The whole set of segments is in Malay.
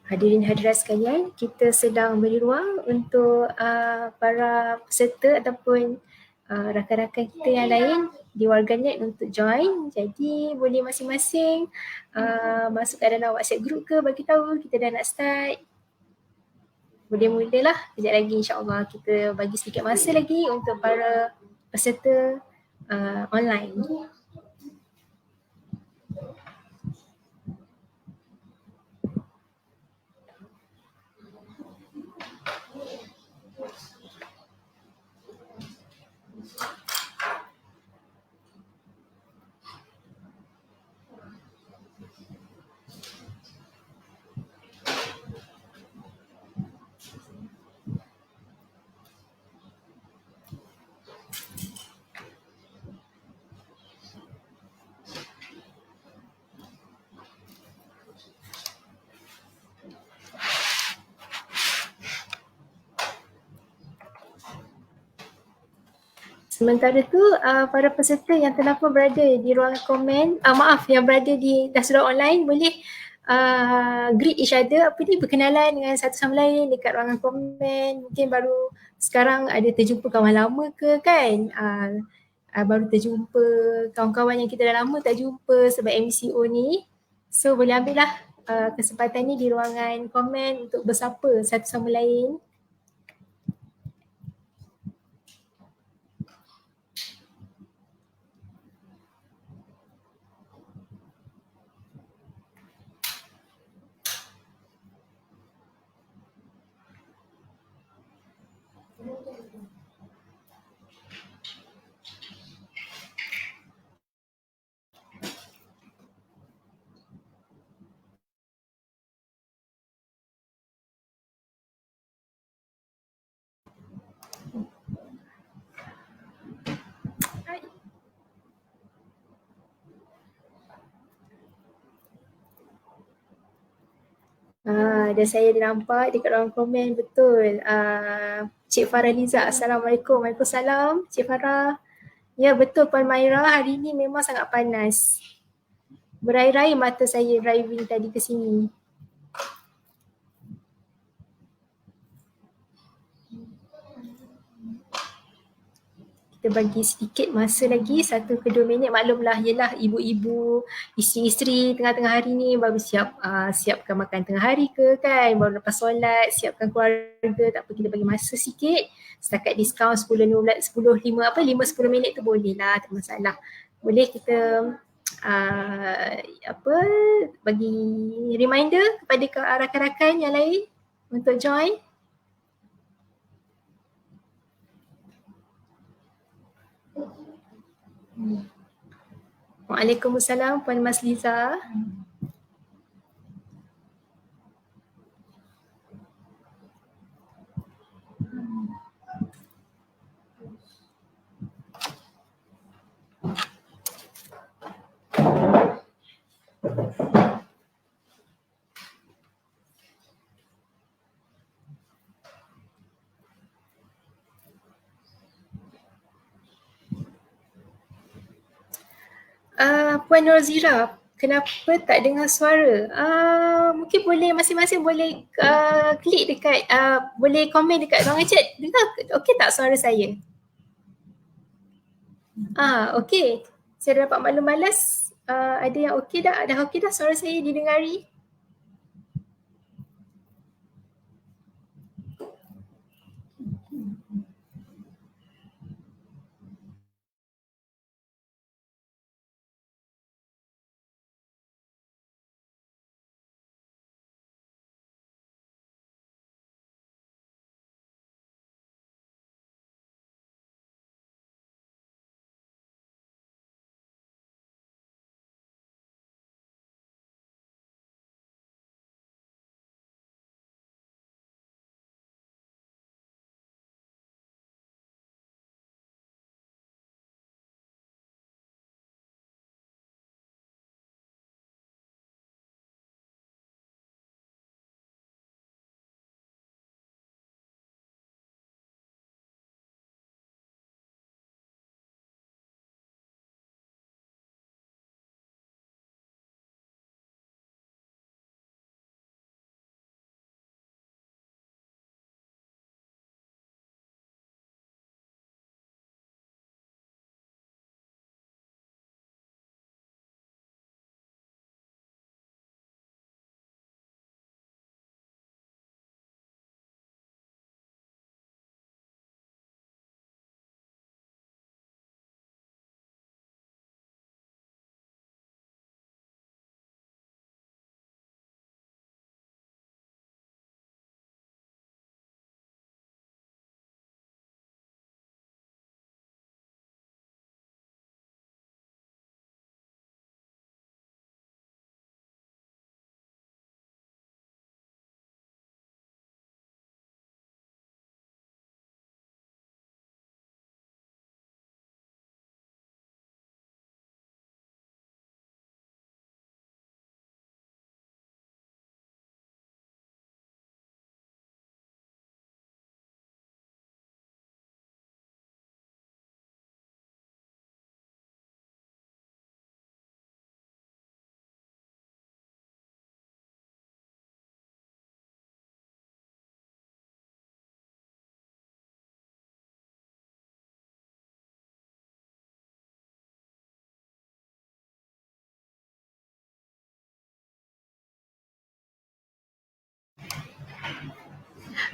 Hadirin hadirat sekalian, kita sedang beri ruang untuk para peserta ataupun rakan-rakan kita yang lain di warganet untuk join. Jadi boleh masing-masing masuk ke dalam WhatsApp group ke bagi tahu kita dah nak start. Boleh mulalah kejap lagi, insya-Allah kita bagi sedikit masa lagi untuk para peserta online. Sementara tu para peserta yang telah pun berada di ruangan komen, yang berada di Dasra Online boleh greet each other, berkenalan dengan satu sama lain dekat ruangan komen. Mungkin baru sekarang ada terjumpa kawan lama ke kan, baru terjumpa kawan-kawan yang kita dah lama tak jumpa sebab MCO ni. So boleh ambil lah kesempatan ni di ruangan komen untuk bersapa satu sama lain. Dan saya nampak dekat ruang komen betul. Cik Farah Liza, Assalamualaikum. Waalaikumsalam Cik Farah. Ya betul Puan Maira, hari ni memang sangat panas. Berair-air mata saya driving tadi ke sini. Kita bagi sedikit masa lagi, 1 ke 2 minit. Maklumlah, yelah ibu-ibu, isteri-isteri tengah-tengah hari ni baru siapkan makan tengah hari ke kan, baru lepas solat, siapkan keluarga, tak apa kita bagi masa sikit. Setakat diskaun 5-10 minit tu boleh lah, tak masalah. Boleh kita bagi reminder kepada rakan-rakan yang lain untuk join. Waalaikumsalam Puan Mas Liza. Puan Rozira, kenapa tak dengar suara? Mungkin boleh masing-masing boleh klik dekat, boleh komen dekat ruangan chat. Dengar okey tak suara saya? Okey. Saya dapat maklum malas. Ada yang okey dah? Dah okey dah suara saya didengari?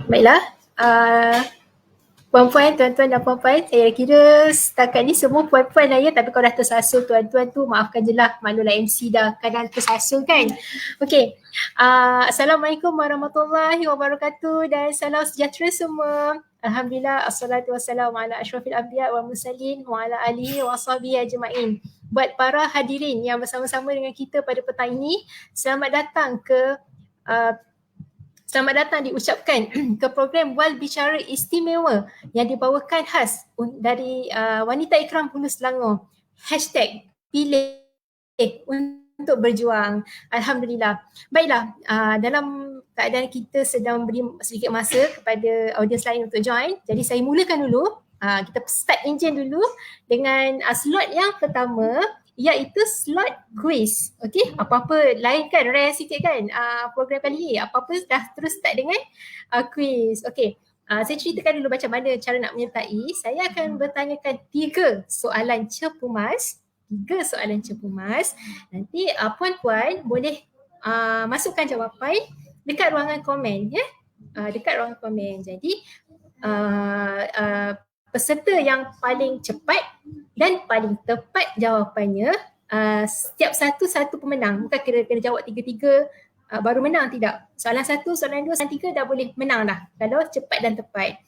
Baiklah, puan-puan, tuan-tuan dan puan-puan, saya kira setakat ni semua puan-puan lah ya, tapi kalau dah tersasul tuan-tuan tu maafkan je lah, maklumlah MC dah kadang tersasul kan. Okey, Assalamualaikum warahmatullahi wabarakatuh dan salam sejahtera semua. Alhamdulillah, assalatu wassalamu ala asyrafil anbiya wal mursalin wa ala alihi wa sahbihi ajma'in. Buat para hadirin yang bersama-sama dengan kita pada petang ini, selamat datang ke Selamat datang diucapkan ke program Wal Bicara Istimewa yang dibawakan khas dari Wanita Ikram Hulu Selangor. #pilih untuk berjuang. Alhamdulillah. Baiklah, dalam keadaan kita sedang beri sedikit masa kepada audiens lain untuk join. Jadi saya mulakan dulu. Kita start engine dulu dengan slot yang pertama, iaitu slot quiz. Okey, apa-apa lain kan, rare sikit kan program kali ni. Apa-apa dah terus start dengan quiz. Okey, saya ceritakan dulu macam mana cara nak menyertai. Saya akan bertanyakan 3 soalan cepu mas. Nanti puan-puan boleh masukkan jawapan dekat ruangan komen ya. Dekat ruangan komen. Jadi peserta yang paling cepat dan paling tepat jawapannya, setiap satu pemenang. Bukan kena jawab 3-3 baru menang, tidak. Soalan 1, soalan 2, soalan 3 dah boleh menang dah kalau cepat dan tepat.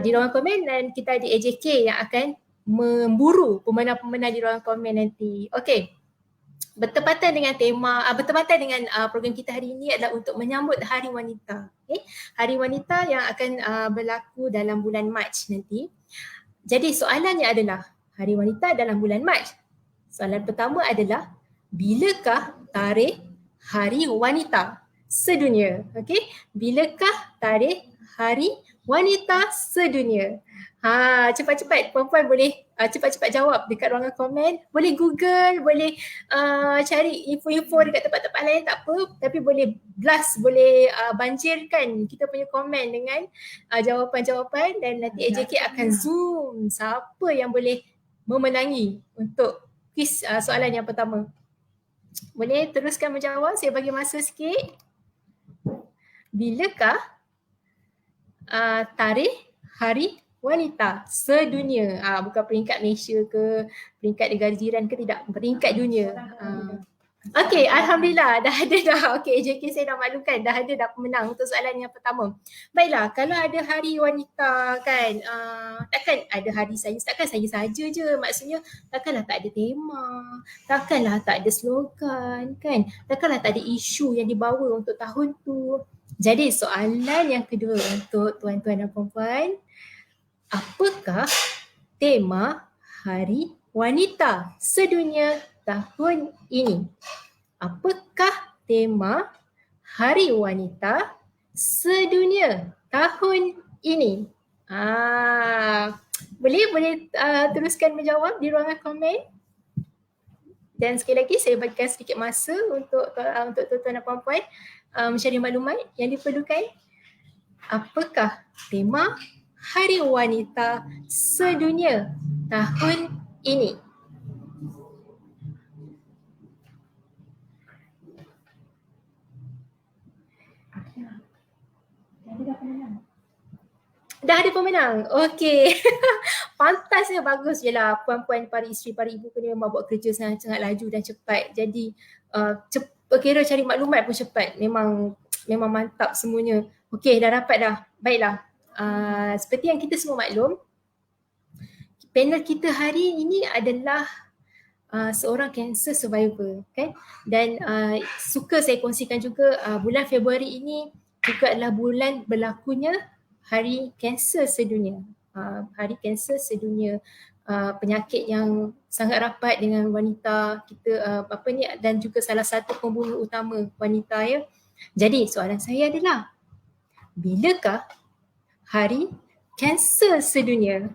Di ruangan komen dan kita ada AJK yang akan memburu pemenang-pemenang di ruangan komen nanti. Okey. Bertepatan dengan program kita hari ini adalah untuk menyambut Hari Wanita. Okay? Hari Wanita yang akan berlaku dalam bulan Mac nanti. Jadi soalannya adalah, Hari Wanita dalam bulan Mac. Soalan pertama adalah, bilakah tarikh Hari Wanita sedunia? Okey, bilakah tarikh Hari Wanita sedunia? Cepat-cepat puan-puan boleh cepat-cepat jawab dekat ruangan komen. Boleh Google, boleh cari info-info dekat tempat-tempat lain, tak apa. Tapi boleh blast, boleh banjirkan kita punya komen dengan jawapan-jawapan dan nanti AJK akan zoom siapa yang boleh memenangi untuk quiz soalan yang pertama. Boleh teruskan menjawab, saya bagi masa sikit. Bilakah tarikh Hari Wanita sedunia? Bukan peringkat Malaysia ke, peringkat negara jiran ke, tidak. Peringkat dunia. Okey, Alhamdulillah dah ada dah. Okey, JK saya dah maklumkan, dah ada dah pemenang untuk soalan yang pertama. Baiklah, kalau ada Hari Wanita kan, takkan ada hari saya, takkan saya saja je. Maksudnya takkanlah tak ada tema, takkanlah tak ada slogan kan, takkanlah tak ada isu yang dibawa untuk tahun tu. Jadi soalan yang kedua untuk tuan-tuan dan puan-puan, apakah tema Hari Wanita sedunia tahun ini? Apakah tema Hari Wanita sedunia tahun ini? Boleh teruskan menjawab di ruangan komen. Dan sekali lagi saya bagikan sedikit masa untuk tuan-tuan dan puan-puan mencari maklumat yang diperlukan. Apakah tema Hari Wanita sedunia tahun ini? Dah ada pemenang. Okey. Pantas ya, bagus je lah. Puan-puan, para isteri, para ibu kena memang buat kerja sangat laju dan cepat. Jadi kira cari maklumat pun cepat. Memang mantap semuanya. Okey, dah dapat dah. Baiklah. Seperti yang kita semua maklum, panel kita hari ini adalah seorang cancer survivor kan. Dan suka saya kongsikan juga bulan Februari ini juga adalah bulan berlakunya Hari Kanser Sedunia. Hari Kanser Sedunia, penyakit yang sangat rapat dengan wanita kita dan juga salah satu pembunuh utama wanita ya. Jadi soalan saya adalah, bilakah Hari Kanser Sedunia?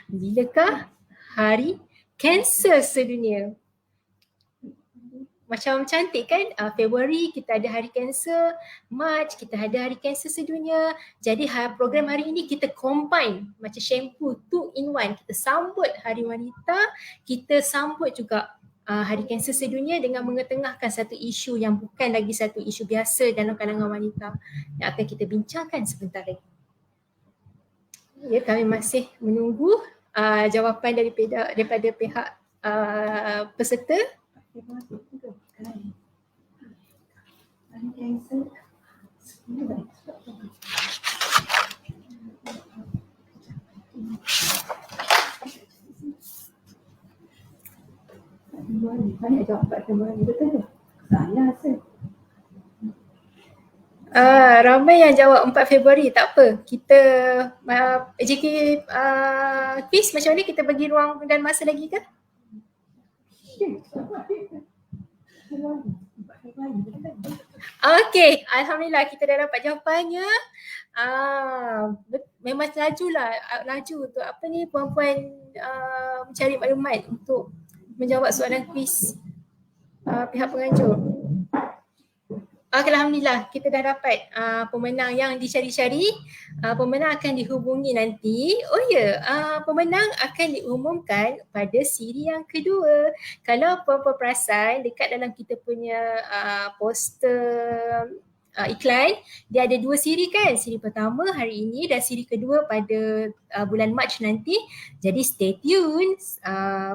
Bilakah Hari Kanser Sedunia? Macam cantik kan? Februari kita ada Hari Kanser, Mac kita ada Hari Kanser Sedunia. Jadi program hari ini kita combine macam shampoo 2 in 1. Kita sambut Hari Wanita, kita sambut juga Hari Kanser Sedunia dengan mengetengahkan satu isu yang bukan lagi satu isu biasa dalam kalangan wanita yang akan kita bincangkan sebentar lagi. Ya, kami masih menunggu jawapan daripada pihak peserta. Banyak jawapan teman betul tu. Salah sih. Ramai yang jawab 4 Februari, tak apa. Kita AJK quiz macam mana, kita bagi ruang dan masa lagi ke? Okey, Alhamdulillah kita dah dapat jawapannya. Memang laju untuk apa ni, puan-puan mencari maklumat untuk menjawab soalan quiz pihak penganjur. Alhamdulillah kita dah dapat pemenang yang dicari-cari. Pemenang akan dihubungi nanti. Oh ya, pemenang akan diumumkan pada siri yang kedua. Kalau puan-puan perasan, dekat dalam kita punya poster iklan, dia ada 2 siri kan. Siri pertama hari ini dan siri kedua pada bulan Mac nanti. Jadi stay tune.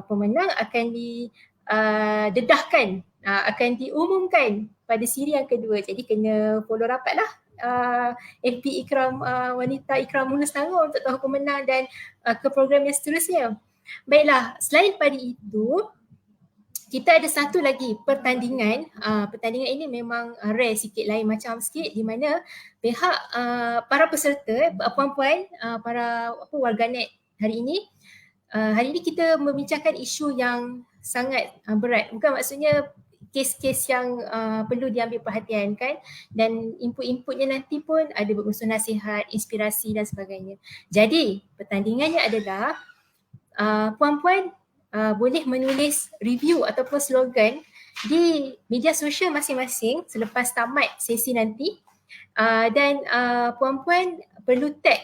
Pemenang akan didedahkan, akan diumumkan pada siri yang kedua. Jadi kena follow rapat lah FB Ikram, Wanita Ikram Hulu Selangor untuk tahu pemenang dan ke program yang seterusnya. Baiklah, selain pada itu, kita ada satu lagi pertandingan. Pertandingan ini memang rare sikit, lain macam sikit, di mana pihak para peserta, puan-puan, para warganet hari ini kita membincangkan isu yang sangat berat. Bukan maksudnya kes-kes yang perlu diambil perhatian kan, dan input-inputnya nanti pun ada berunsur nasihat, inspirasi dan sebagainya. Jadi pertandingannya adalah puan-puan boleh menulis review ataupun slogan di media sosial masing-masing selepas tamat sesi nanti, dan puan-puan perlu tag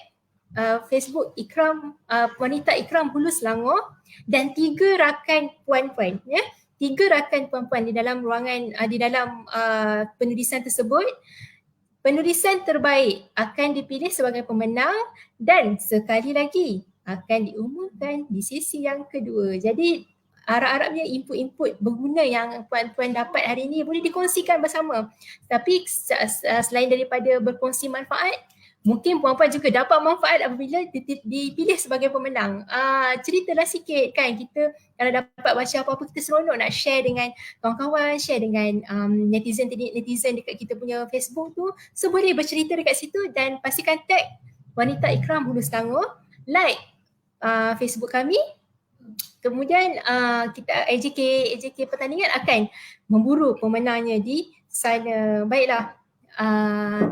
Facebook Ikram, Wanita Ikram Hulu Selangor dan 3 rakan puan-puan, ya. 3 rakan puan-puan di dalam ruangan, di dalam penulisan tersebut. Penulisan terbaik akan dipilih sebagai pemenang dan sekali lagi akan diumumkan di sesi yang kedua. Jadi harap-harapnya input-input berguna yang puan-puan dapat hari ini boleh dikongsikan bersama. Tapi selain daripada berkongsi manfaat, mungkin puan-puan juga dapat manfaat apabila dipilih sebagai pemenang. Ceritalah sikit kan, kita kalau dapat baca apa-apa kita seronok nak share dengan kawan-kawan, share dengan netizen dekat kita punya Facebook tu. So boleh bercerita dekat situ dan pastikan tag Wanita Ikram Hulu Selangor, like Facebook kami. Kemudian kita AJK pertandingan akan memburu pemenangnya di sana. Baiklah,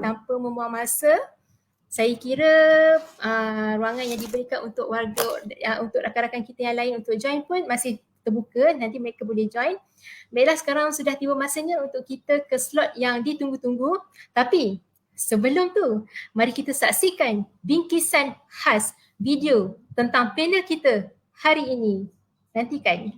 tanpa membuang masa, saya kira ruangan yang diberikan untuk warga, untuk rakan-rakan kita yang lain untuk join pun masih terbuka, nanti mereka boleh join. Baiklah, sekarang sudah tiba masanya untuk kita ke slot yang ditunggu-tunggu. Tapi sebelum tu, mari kita saksikan bingkisan khas video tentang panel kita hari ini. Nantikan.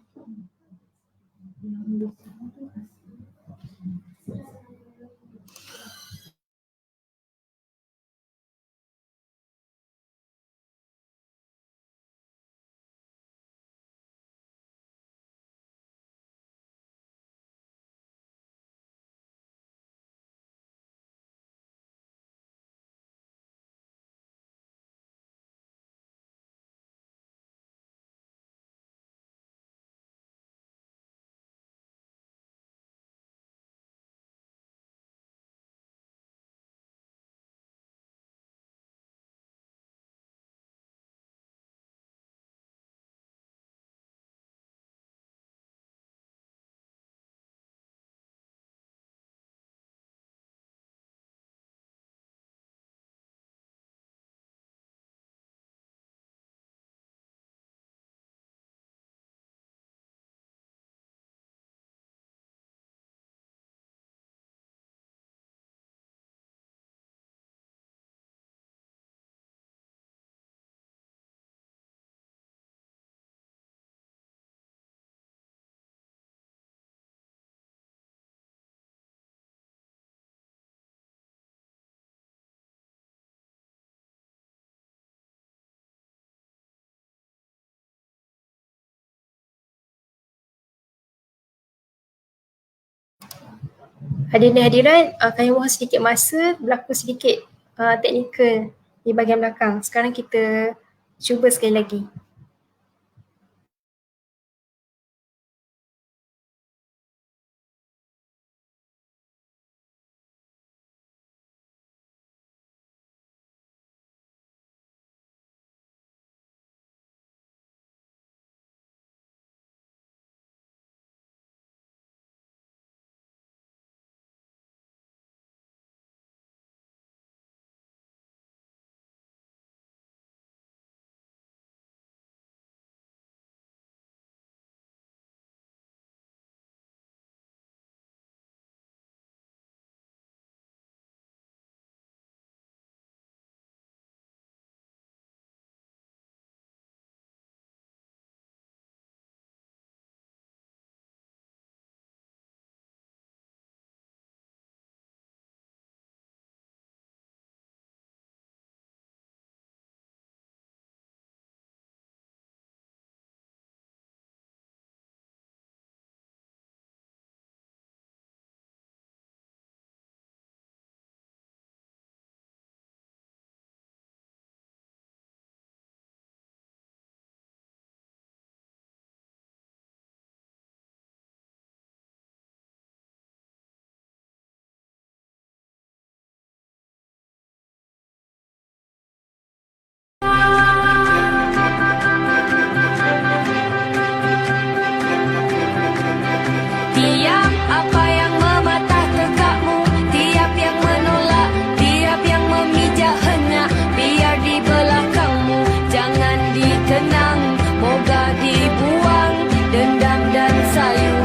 Hadirin hadirat, kami mohon sedikit masa, berlaku sedikit teknikal di bahagian belakang. Sekarang kita cuba sekali lagi. Tiap apa yang mematah tegakmu, tiap yang menolak, tiap yang memijak hendak, biar di belakangmu, jangan dikenang, moga dibuang dendam dan sayu.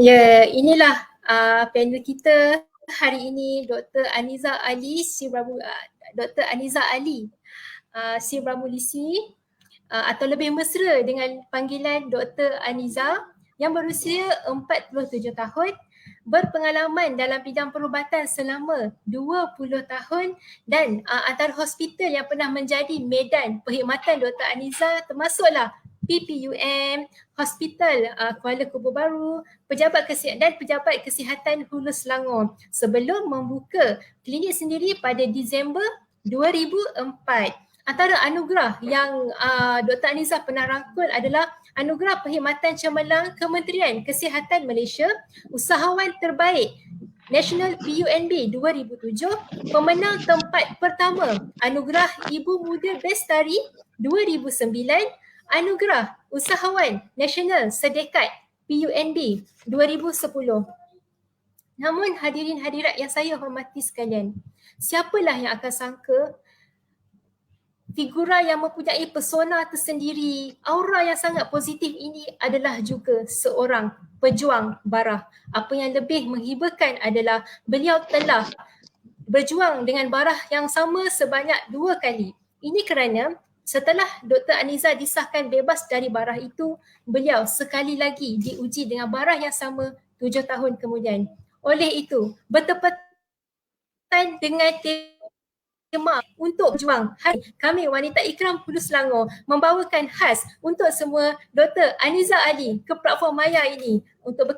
Ya, inilah panel kita hari ini, Dr. Aniza Ali, Dr. Aniza Ali, Sri Bramulisi, atau lebih mesra dengan panggilan Dr. Aniza, yang berusia 47 tahun, berpengalaman dalam bidang perubatan selama 20 tahun dan antara hospital yang pernah menjadi medan perkhidmatan Dr. Aniza termasuklah PPUM, Hospital Kuala Kubu Baru, pejabat kesihatan Hulu Selangor sebelum membuka klinik sendiri pada Disember 2004. Antara anugerah yang Dr. Aniza pernah rangkul adalah Anugerah Perkhidmatan Cemerlang Kementerian Kesihatan Malaysia, Usahawan Terbaik National PUNB 2007, pemenang tempat pertama Anugerah Ibu Muda Bestari 2009, Anugerah Usahawan Nasional Sedekat PUNB 2010. Namun hadirin hadirat yang saya hormati sekalian, siapalah yang akan sangka figura yang mempunyai persona tersendiri, aura yang sangat positif ini adalah juga seorang pejuang barah. Apa yang lebih menghiburkan adalah beliau telah berjuang dengan barah yang sama sebanyak 2 kali. Ini kerana setelah Dr. Aniza disahkan bebas dari barah itu, beliau sekali lagi diuji dengan barah yang sama 7 tahun kemudian. Oleh itu, bertepatan dengan tema untuk berjuang hari kami Wanita Ikram Hulu Selangor membawakan khas untuk semua Dr. Aniza Ali ke platform maya ini untuk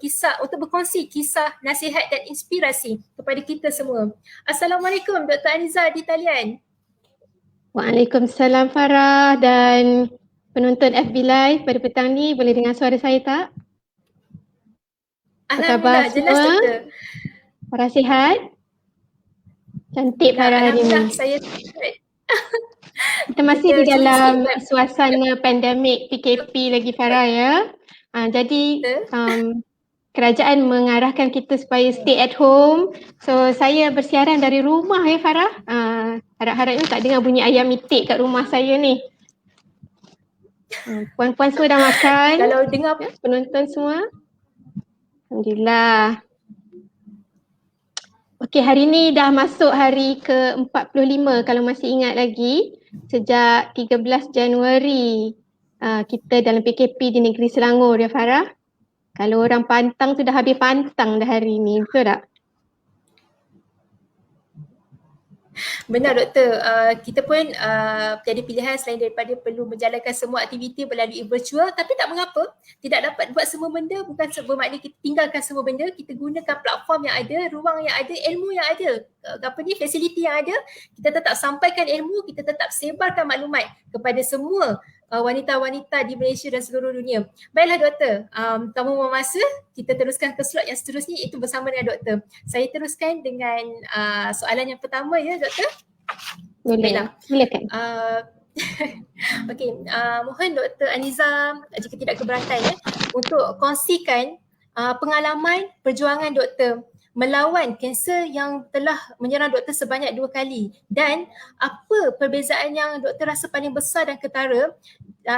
berkongsi kisah, nasihat dan inspirasi kepada kita semua. Assalamualaikum Dr. Aniza di talian. Waalaikumsalam Farah dan penonton FB Live pada petang ni, boleh dengar suara saya tak? Apa khabar jelas semua? Doktor. Farah sihat? Cantik Farah hari ni. Saya kita masih di dalam suasana pandemik PKP lagi Farah ya. Jadi kerajaan mengarahkan kita supaya stay at home. So saya bersiaran dari rumah ya Farah. Harap-harapnya tak dengar bunyi ayam itik kat rumah saya ni. Puan-puan semua dah makan? Kalau dengar Penonton semua? Alhamdulillah. Okey, hari ni dah masuk hari ke-45 kalau masih ingat lagi. Sejak 13 Januari kita dalam PKP di negeri Selangor ya Farah. Kalau orang pantang tu dah habis pantang dah hari ni, betul tak? Benar doktor, kita pun tiada pilihan selain daripada perlu menjalankan semua aktiviti melalui virtual, tapi tak mengapa, tidak dapat buat semua benda bukan bermakna kita tinggalkan semua benda, kita gunakan platform yang ada, ruang yang ada, ilmu yang ada, fasiliti yang ada, kita tetap sampaikan ilmu, kita tetap sebarkan maklumat kepada semua wanita-wanita di Malaysia dan seluruh dunia. Baiklah doktor, tanpa membuang masa, kita teruskan ke slot yang seterusnya iaitu bersama dengan doktor. Saya teruskan dengan soalan yang pertama ya doktor. Boleh, silakan. Okey, mohon Dr. Aniza jika tidak keberatan untuk kongsikan pengalaman perjuangan doktor melawan kanser yang telah menyerang doktor sebanyak 2 kali dan apa perbezaan yang doktor rasa paling besar dan ketara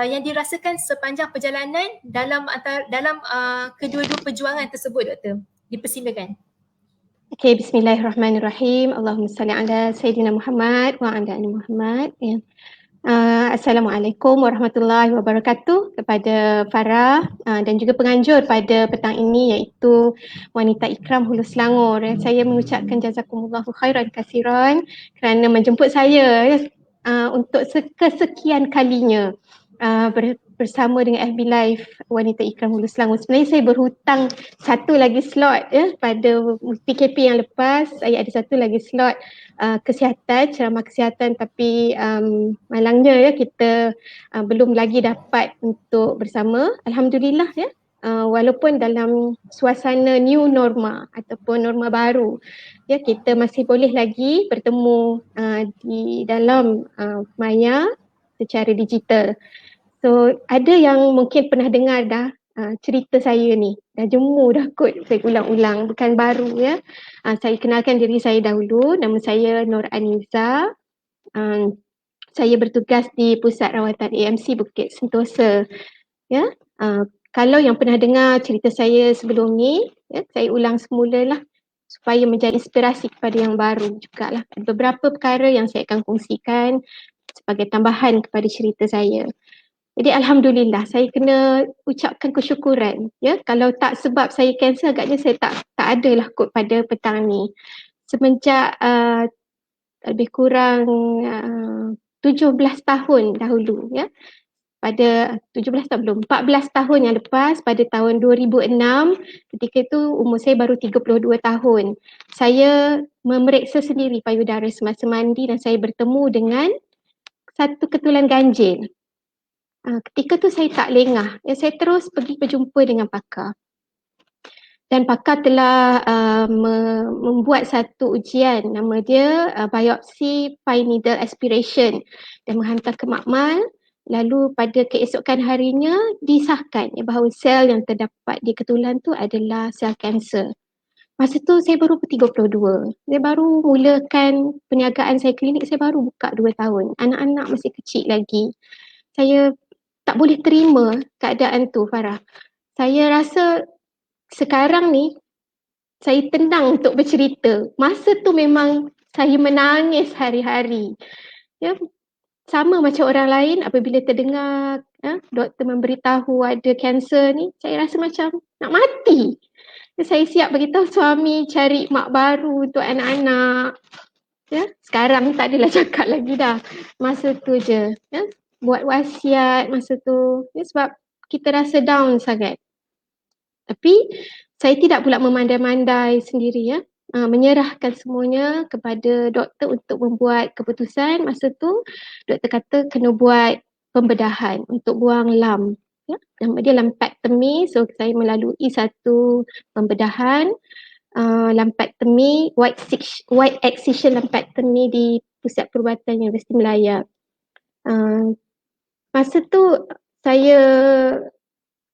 yang dirasakan sepanjang perjalanan dalam kedua-dua perjuangan tersebut doktor. Dipersilakan. Okey, bismillahirrahmanirrahim. Allahumma salli ala Sayyidina Muhammad wa ala ali Muhammad. Assalamualaikum warahmatullahi wabarakatuh kepada Farah dan juga penganjur pada petang ini iaitu Wanita Ikram Hulu Selangor. Saya mengucapkan jazakumullahu khairan kasiran kerana menjemput saya untuk kesekian kalinya bersama dengan FB Live Wanita Ikram Hulu Selangor. Sebenarnya saya berhutang satu lagi slot pada PKP yang lepas. Saya ada satu lagi slot kesihatan, ceramah kesihatan, tapi malangnya kita belum lagi dapat untuk bersama. Alhamdulillah walaupun dalam suasana new norma ataupun norma baru, kita masih boleh lagi bertemu di dalam maya secara digital. So ada yang mungkin pernah dengar dah cerita saya ni, dah jemu dah kot saya ulang-ulang, bukan baru ya. Saya kenalkan diri saya dahulu, nama saya Nur Aniza. Saya bertugas di Pusat Rawatan AMC Bukit Sentosa. Ya, kalau yang pernah dengar cerita saya sebelum ni, saya ulang semula lah supaya menjadi inspirasi kepada yang baru jugalah. Ada beberapa perkara yang saya akan kongsikan sebagai tambahan kepada cerita saya. Jadi alhamdulillah saya kena ucapkan kesyukuran kalau tak sebab saya kanser agaknya saya tak adalah kot pada petang ni. Semenjak lebih kurang 17 tahun dahulu pada 17 tahun belum, 14 tahun yang lepas pada tahun 2006, ketika itu umur saya baru 32 tahun. Saya memeriksa sendiri payudara semasa mandi dan saya bertemu dengan satu ketulan ganjil. Ketika tu saya tak lengah, saya terus pergi berjumpa dengan pakar. Dan pakar telah membuat satu ujian, nama dia biopsi fine needle aspiration dan menghantar ke makmal. Lalu pada keesokan harinya disahkan bahawa sel yang terdapat di ketulan tu adalah sel kanser. Masa tu saya baru ber-32. Saya baru mulakan perniagaan saya klinik, saya baru buka 2 tahun. Anak-anak masih kecil lagi. Saya tak boleh terima keadaan tu Farah. Saya rasa sekarang ni saya tenang untuk bercerita. Masa tu memang saya menangis hari-hari. Sama macam orang lain apabila terdengar doktor memberitahu ada kanser ni, saya rasa macam nak mati. Saya siap beritahu suami cari mak baru untuk anak-anak. Sekarang tak adalah cakap lagi dah. Masa tu je. Buat wasiat masa tu sebab kita rasa down sangat. Tapi saya tidak pula memandai-mandai sendiri menyerahkan semuanya kepada doktor untuk membuat keputusan. Masa tu doktor kata kena buat pembedahan untuk buang lam. Nama dia lumpectomy. So saya melalui satu pembedahan lumpectomy, white excision lumpectomy di Pusat Perubatan Universiti Melaya. Masa tu saya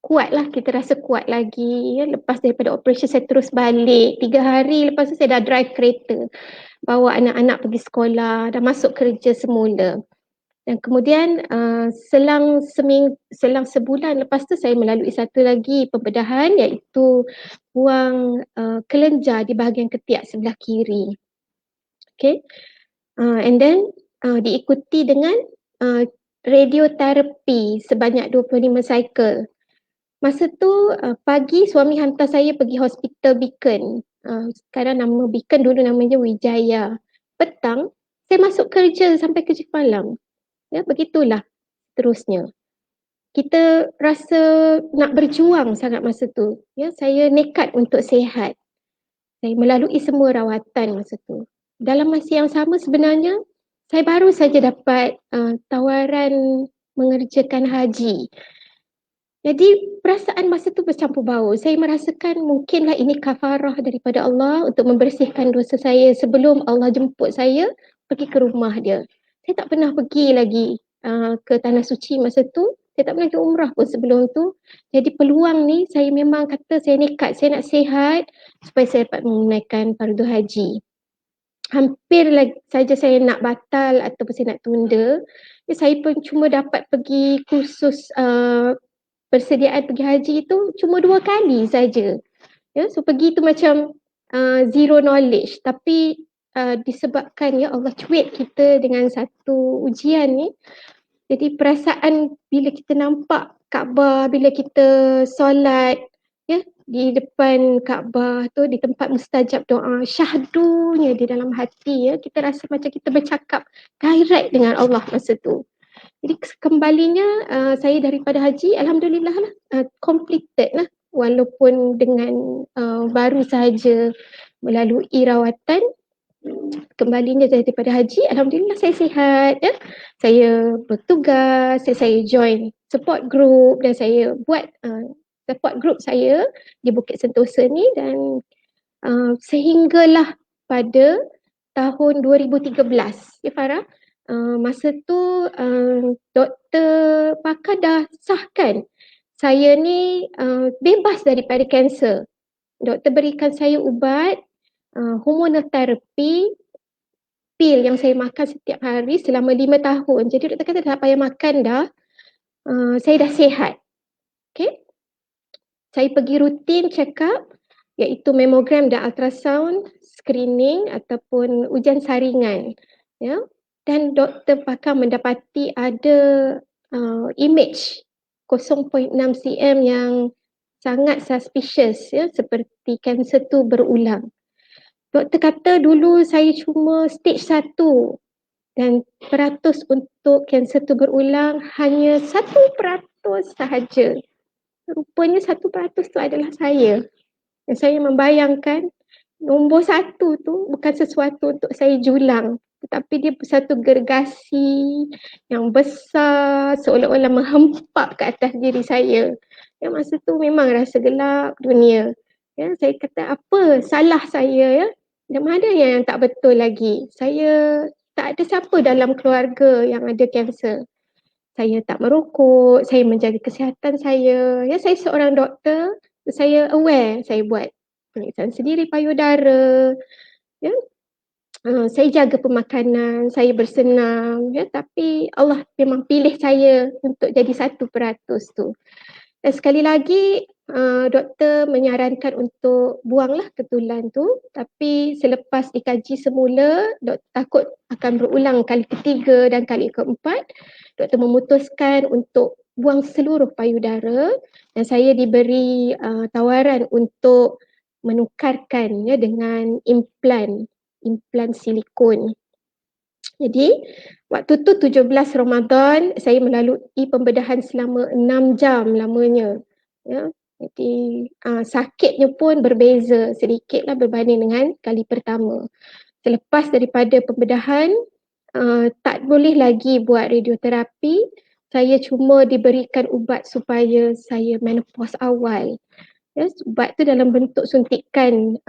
kuat lah, kita rasa kuat lagi. Ya. Lepas daripada operation saya terus balik. 3 hari lepas tu saya dah drive kereta. Bawa anak-anak pergi sekolah, dah masuk kerja semula. Dan kemudian selang sebulan lepas tu saya melalui satu lagi pembedahan iaitu buang kelenjar di bahagian ketiak sebelah kiri. Okay. And then diikuti dengan radioterapi sebanyak 25 cycle. Masa tu pagi suami hantar saya pergi hospital Beacon. Sekarang nama Beacon, dulu namanya Wijaya. Petang saya masuk kerja sampai kerja malam. Ya, begitulah terusnya. Kita rasa nak berjuang sangat masa tu. Ya, saya nekat untuk sihat. Saya melalui semua rawatan masa tu. Dalam masa yang sama sebenarnya saya baru saja dapat tawaran mengerjakan haji. Jadi perasaan masa tu bercampur baur. Saya merasakan mungkinlah ini kafarah daripada Allah untuk membersihkan dosa saya sebelum Allah jemput saya pergi ke rumah dia. Saya tak pernah pergi lagi ke Tanah Suci masa tu. Saya tak pernah pergi umrah pun sebelum tu. Jadi peluang ni saya memang kata saya nekat, saya nak sihat supaya saya dapat menunaikan fardu haji. Hampir lagi saja saya nak batal ataupun saya nak tunda. Saya pun cuma dapat pergi kursus persediaan pergi haji itu cuma 2 kali saja. Ya, so pergi tu macam zero knowledge, tapi disebabkan ya Allah cuit kita dengan satu ujian ni. Jadi perasaan bila kita nampak Kaabah, bila kita solat ya di depan Kaabah tu, di tempat mustajab doa, syahdunya di dalam hati ya, kita rasa macam kita bercakap direct dengan Allah masa tu. Jadi kembalinya saya daripada haji, alhamdulillah lah completed lah, walaupun dengan baru sahaja melalui rawatan. Kembalinya daripada haji, alhamdulillah saya sihat ya. Saya bertugas, saya join support group dan saya buat support group saya di Bukit Sentosa ni, dan sehinggalah pada tahun 2013 ya Farah, masa tu doktor pakar dah sahkan saya ni bebas daripada kanser. Doktor berikan saya ubat hormonal therapy, pil yang saya makan setiap hari selama 5 tahun. Jadi doktor kata tak payah makan dah, saya dah sihat. Okay. Saya pergi rutin check up iaitu mammogram dan ultrasound, screening ataupun ujian saringan. Ya. Dan doktor pakar mendapati ada image 0.6 cm yang sangat suspicious ya, seperti kanser tu berulang. Doktor kata dulu saya cuma stage 1 dan peratus untuk kanser tu berulang hanya 1% sahaja. Rupanya 1% tu adalah saya. Dan saya membayangkan nombor 1 tu bukan sesuatu untuk saya julang, tetapi dia satu gergasi yang besar seolah-olah menghempap ke atas diri saya. Ya, masa tu memang rasa gelap dunia. Ya, saya kata apa salah saya ya? Dan mana yang tak betul lagi? Saya tak ada siapa dalam keluarga yang ada kanser. Saya tak merokok, saya menjaga kesihatan saya. Ya, saya seorang doktor, saya aware, saya buat pemeriksaan sendiri payudara. Ya. Saya jaga pemakanan, saya bersenam, ya, tapi Allah memang pilih saya untuk jadi 1% tu. Dan sekali lagi doktor menyarankan untuk buanglah ketulan tu, tapi selepas dikaji semula, doktor takut akan berulang kali ketiga dan kali keempat, doktor memutuskan untuk buang seluruh payudara dan saya diberi tawaran untuk menukarkan ya dengan implan silikon. Jadi waktu tu 17 Ramadan saya melalui pembedahan selama 6 jam lamanya. Ya. Jadi sakitnya pun berbeza sedikitlah berbanding dengan kali pertama. Selepas daripada pembedahan tak boleh lagi buat radioterapi. Saya cuma diberikan ubat supaya saya menopause awal. Ya, ubat tu dalam bentuk suntikan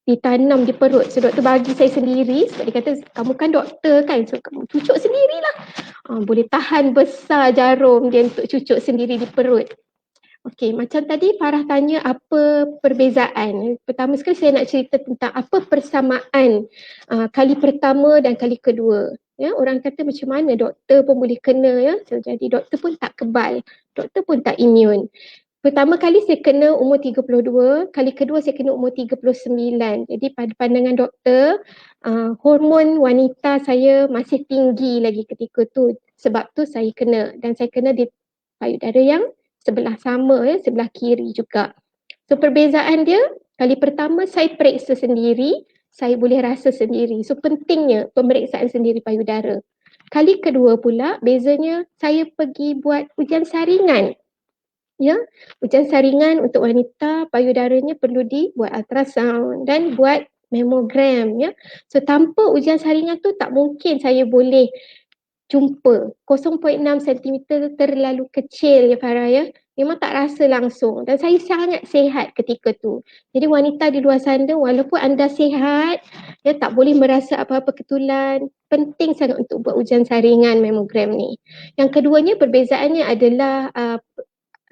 ditanam di perut. So doktor bagi saya sendiri sebab dia kata kamu kan doktor kan, so kamu cucuk sendirilah. Boleh tahan besar jarum dia untuk cucuk sendiri di perut. Okey, macam tadi Farah tanya apa perbezaan. Pertama sekali saya nak cerita tentang apa persamaan kali pertama dan kali kedua. Ya, orang kata macam mana doktor pun boleh kena ya. So, jadi doktor pun tak kebal, doktor pun tak imun. Pertama kali saya kena umur 32, kali kedua saya kena umur 39. Jadi pada pandangan doktor, hormon wanita saya masih tinggi lagi ketika tu. Sebab tu saya kena, dan saya kena di payudara yang sebelah sama ya, sebelah kiri juga. So perbezaan dia, kali pertama saya periksa sendiri, saya boleh rasa sendiri. So pentingnya pemeriksaan sendiri payudara. Kali kedua pula, bezanya saya pergi buat ujian saringan. Ya, ujian saringan untuk wanita payudaranya perlu dibuat ultrasound dan buat mammogram ya. So tanpa ujian saringan tu tak mungkin saya boleh jumpa. 0.6 cm terlalu kecil ya Farah ya. Memang tak rasa langsung dan saya sangat sihat ketika tu. Jadi wanita di luar sana walaupun anda sihat ya tak boleh merasa apa-apa ketulan. Penting sangat untuk buat ujian saringan mammogram ni. Yang keduanya perbezaannya adalah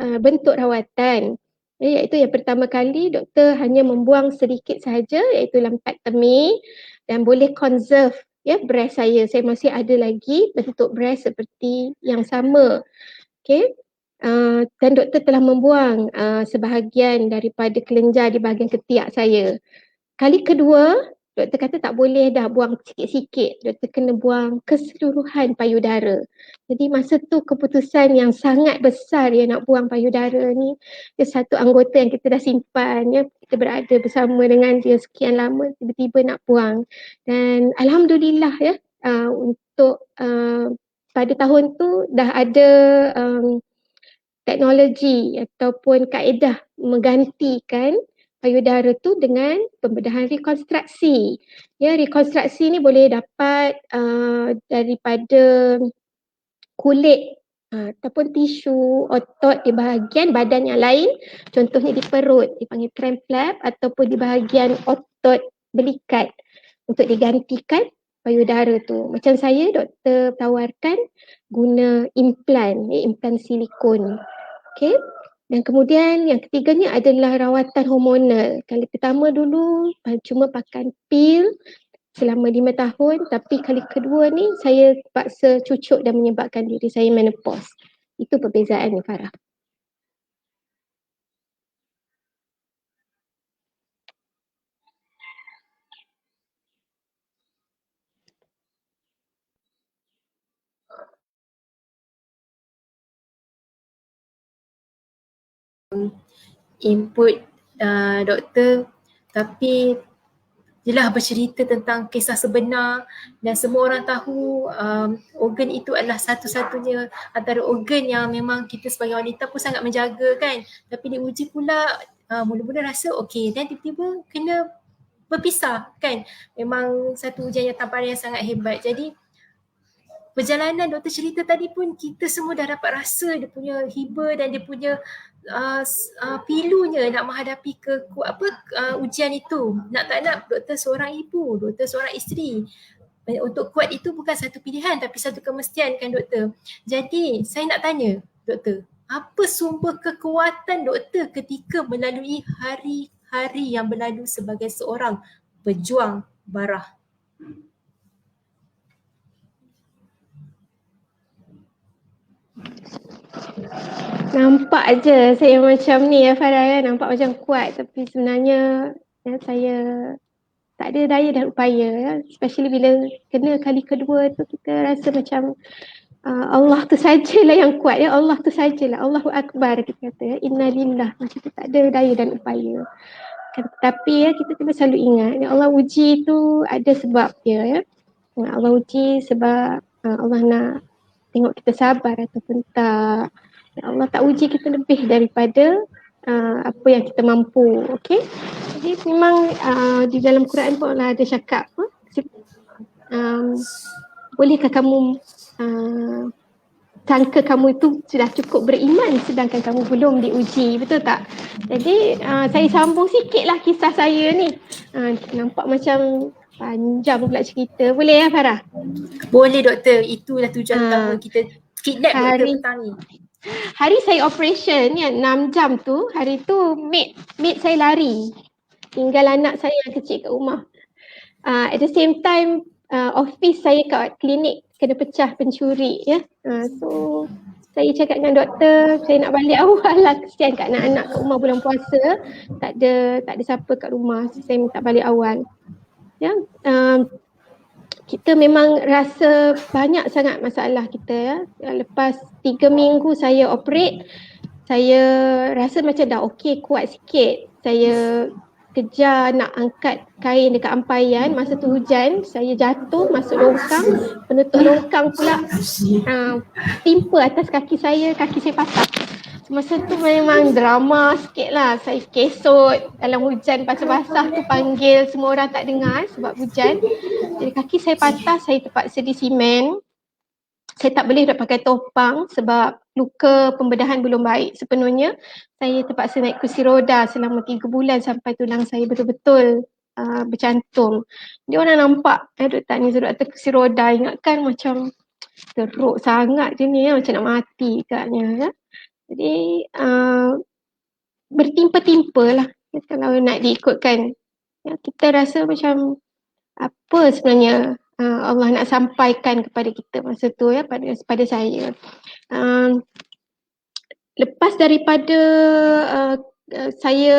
bentuk rawatan. Iaitu yang pertama kali doktor hanya membuang sedikit sahaja iaitu lumpectomy dan boleh conserve ya breast saya. Saya masih ada lagi bentuk breast seperti yang sama. Okay. Dan doktor telah membuang sebahagian daripada kelenjar di bahagian ketiak saya. Kali kedua, doktor kata tak boleh dah buang sikit-sikit. Doktor kena buang keseluruhan payudara. Jadi masa tu keputusan yang sangat besar ya nak buang payudara ni. Dia satu anggota yang kita dah simpan ya. Kita berada bersama dengan dia sekian lama, tiba-tiba nak buang. Dan Alhamdulillah ya, untuk pada tahun tu dah ada teknologi ataupun kaedah menggantikan payudara tu dengan pembedahan rekonstruksi. Ya, rekonstruksi ni boleh dapat daripada kulit ataupun tisu otot di bahagian badan yang lain. Contohnya di perut, dipanggil cramp flap ataupun di bahagian otot belikat untuk digantikan payudara tu. Macam saya, doktor tawarkan guna implan silikon. Okay. Dan kemudian yang ketiganya adalah rawatan hormonal. Kali pertama dulu cuma pakai pil selama 5 tahun, tapi kali kedua ni saya terpaksa cucuk dan menyebabkan diri saya menopause. Itu perbezaannya Farah. Input doktor, tapi jelah bercerita tentang kisah sebenar dan semua orang tahu organ itu adalah satu-satunya antara organ yang memang kita sebagai wanita pun sangat menjaga kan. Tapi diuji pula mula-mula rasa okey dan tiba-tiba kena berpisah kan. Memang satu ujian yang tamparan yang sangat hebat. Jadi perjalanan doktor cerita tadi pun kita semua dah dapat rasa dia punya hibah dan dia punya pilunya nak menghadapi ujian itu. Nak tak nak doktor seorang ibu, doktor seorang isteri. Untuk kuat itu bukan satu pilihan tapi satu kemestian kan doktor. Jadi saya nak tanya doktor, apa sumber kekuatan doktor ketika melalui hari-hari yang berlalu sebagai seorang pejuang barah? Nampak je saya macam ni ya Farah ya, nampak macam kuat tapi sebenarnya ya, saya tak ada daya dan upaya ya. Especially bila kena kali kedua tu kita rasa macam Allah tu sajalah yang kuat ya, Allah tu sajalah, Allahu Akbar kita kata ya, innalillah, macam kita tak ada daya dan upaya. Tapi ya kita kena selalu ingat ya, Allah uji tu ada sebab dia ya. Allah uji sebab Allah nak tengok kita sabar ataupun tak. Allah tak uji kita lebih daripada apa yang kita mampu. Okay. Jadi memang di dalam Quran pun Allah ada cakap bolehkah kamu sangka kamu itu sudah cukup beriman sedangkan kamu belum diuji, betul tak? Jadi saya sambung sikit lah kisah saya ni. Nampak macam panjang pula cerita. Boleh ya Farah? Boleh doktor, itulah tujuan utama kita kidnap doktor petang ni. Hari saya operation ya 6 jam tu, hari tu maid saya lari. Tinggal anak saya yang kecil kat rumah. At the same time office saya kat klinik kena pecah pencuri ya. So saya cakap dengan doktor saya nak balik awal lah, kesian kat anak-anak kat rumah bulan puasa. Tak ada siapa kat rumah. So, saya minta balik awal. Ya. Kita memang rasa banyak sangat masalah kita ya. Lepas 3 minggu saya operate, saya rasa macam dah okey, kuat sikit. Saya kejar nak angkat kain dekat ampaian, masa tu hujan, saya jatuh masuk longkang, penutup longkang pula timpa atas kaki saya patah. Masa tu memang drama sikit lah, saya kesot dalam hujan basah-basah tu, panggil semua orang tak dengar sebab hujan. Jadi kaki saya patah, saya terpaksa di simen. Saya tak boleh nak pakai topang sebab luka pembedahan belum baik sepenuhnya. Saya terpaksa naik kursi roda selama 3 bulan sampai tulang saya betul-betul bercantum. Dia orang nampak, duk tanya doktor kursi roda, ingatkan macam teruk sangat je ni, macam nak mati katnya. Jadi bertimpa-timpa lah kalau nak diikutkan. Kita rasa macam apa sebenarnya Allah nak sampaikan kepada kita masa tu ya, pada saya. Lepas daripada saya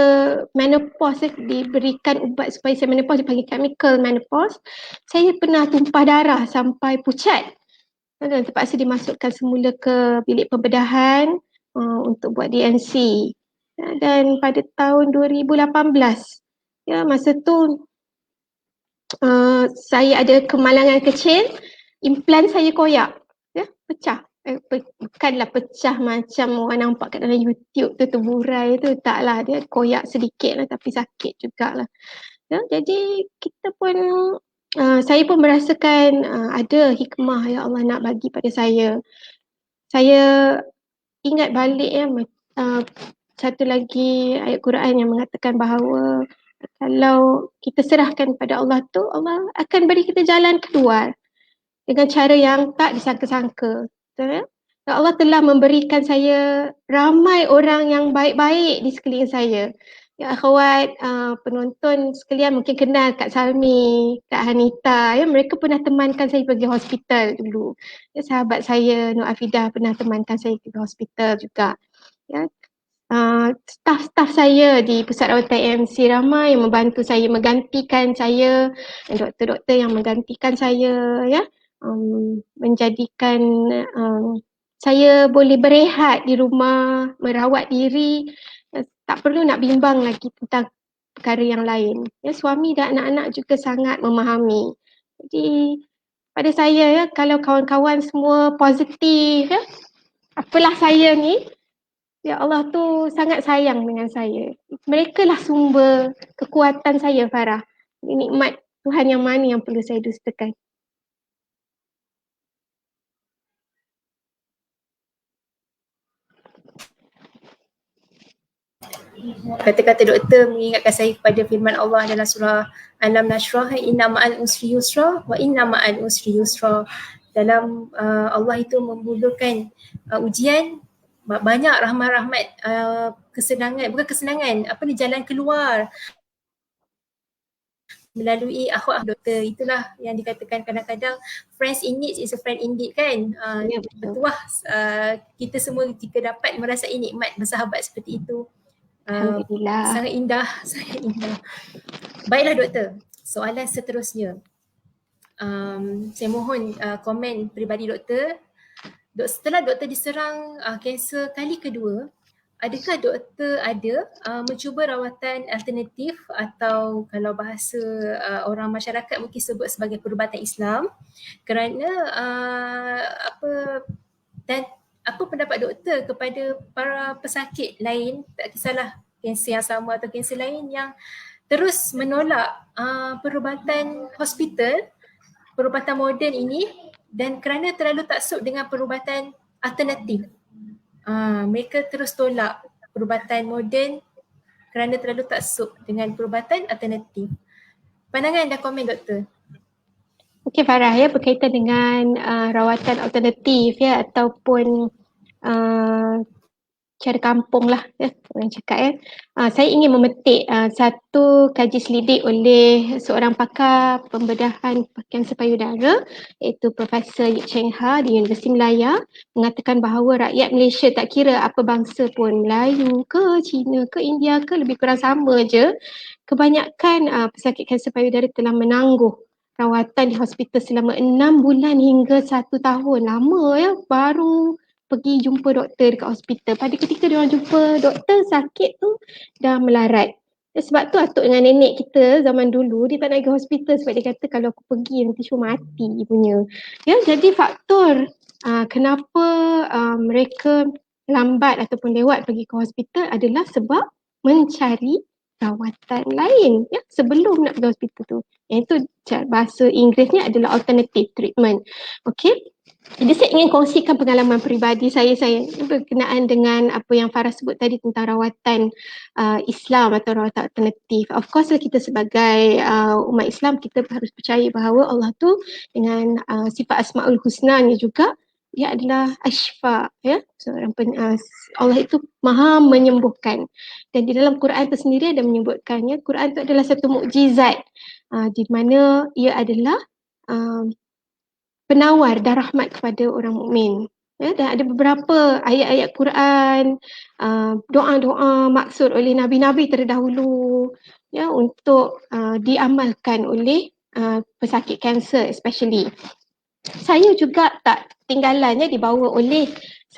menopause, diberikan ubat supaya saya menopause, dipanggil chemical menopause, saya pernah tumpah darah sampai pucat dan terpaksa dimasukkan semula ke bilik pembedahan untuk buat DNC. Dan pada tahun 2018 ya, masa tu saya ada kemalangan kecil, implan saya koyak, ya, pecah. Bukanlah pecah macam orang nampak kat dalam YouTube tu, terburai tu, taklah, dia koyak sedikit lah tapi sakit jugalah. Ya, jadi kita pun saya pun merasakan ada hikmah yang Allah nak bagi pada saya. Saya ingat balik ya, satu lagi ayat Quran yang mengatakan bahawa kalau kita serahkan pada Allah tu, Allah akan beri kita jalan keluar dengan cara yang tak disangka-sangka. Betul ya? Dan Allah telah memberikan saya ramai orang yang baik-baik di sekeliling saya. Ya akhwat, penonton sekalian mungkin kenal Kak Salmi, Kak Hanita, ya, mereka pernah temankan saya pergi hospital dulu. Ya, sahabat saya Nur Afidah pernah temankan saya pergi hospital juga. Ya, staf-staf saya di pusat rawatan AMC ramai yang membantu saya, menggantikan saya, doktor-doktor yang menggantikan saya, ya, menjadikan saya boleh berehat di rumah, merawat diri, tak perlu nak bimbang lagi tentang perkara yang lain. Ya, suami dan anak-anak juga sangat memahami. Jadi pada saya ya, kalau kawan-kawan semua positif ya, apalah saya ni, ya Allah tu sangat sayang dengan saya. Mereka lah sumber kekuatan saya, Farah. Nikmat Tuhan yang mana yang perlu saya dustakan. Kata-kata doktor mengingatkan saya kepada firman Allah dalam surah Alam Nashrah, inna ma'al usri yusra wa inna ma'al usri yusra. Dalam Allah itu membubuhkan ujian, banyak rahmat-rahmat, kesenangan, bukan kesenangan, jalan keluar melalui akhwat doktor. Itulah yang dikatakan kadang-kadang friends in need is a friend indeed kan. Ya, betul lah, kita semua jika dapat merasai nikmat bersahabat seperti itu. Alhamdulillah. Sangat indah, sangat indah. Baiklah doktor, soalan seterusnya. Saya mohon komen peribadi doktor. Setelah doktor diserang kanser kali kedua, adakah doktor ada mencuba rawatan alternatif atau kalau bahasa orang masyarakat mungkin sebut sebagai perubatan Islam, kerana apa pendapat doktor kepada para pesakit lain, tak kisahlah kanser yang sama atau kanser lain, yang terus menolak perubatan hospital, perubatan moden ini, dan kerana terlalu taksub dengan perubatan alternatif. Mereka terus tolak perubatan moden kerana terlalu taksub dengan perubatan alternatif. Pandangan dan komen doktor. Okey Farah, ya, berkaitan dengan rawatan alternatif ya, ataupun cara kampung lah orang cakap saya ingin memetik satu kaji selidik oleh seorang pakar pembedahan pakaian sepayudara iaitu Profesor Yip Cheng Ha di Universiti Melaya, mengatakan bahawa rakyat Malaysia tak kira apa bangsa pun, Melayu ke Cina ke India ke, lebih kurang sama je, kebanyakan pesakit kanser payudara telah menangguh rawatan di hospital selama 6 bulan hingga 1 tahun. Lama ya, baru pergi jumpa doktor dekat hospital. Pada ketika dia orang jumpa doktor, sakit tu dah melarat. Sebab tu atuk dengan nenek kita zaman dulu, dia tak nak pergi hospital sebab dia kata kalau aku pergi nanti cuma mati punya. Ya, jadi faktor kenapa mereka lambat ataupun lewat pergi ke hospital adalah sebab mencari rawatan lain ya sebelum nak pergi hospital tu. Iaitu bahasa Inggerisnya adalah alternative treatment. Okey. Jadi saya ingin kongsikan pengalaman peribadi saya berkenaan dengan apa yang Farah sebut tadi tentang rawatan Islam atau rawatan alternatif. Of course kita sebagai umat Islam kita harus percaya bahawa Allah tu dengan sifat Asmaul Husna-Nya juga dia adalah Ashfa ya. Allah itu Maha menyembuhkan. Dan di dalam Quran itu sendiri ada menyebutkannya Quran itu adalah satu mukjizat di mana ia adalah penawar dan rahmat kepada orang mukmin. Ya, dan ada beberapa ayat-ayat Quran, doa-doa maksud oleh nabi-nabi terdahulu ya untuk diamalkan oleh pesakit kanser especially. Saya juga tak tinggalannya dibawa oleh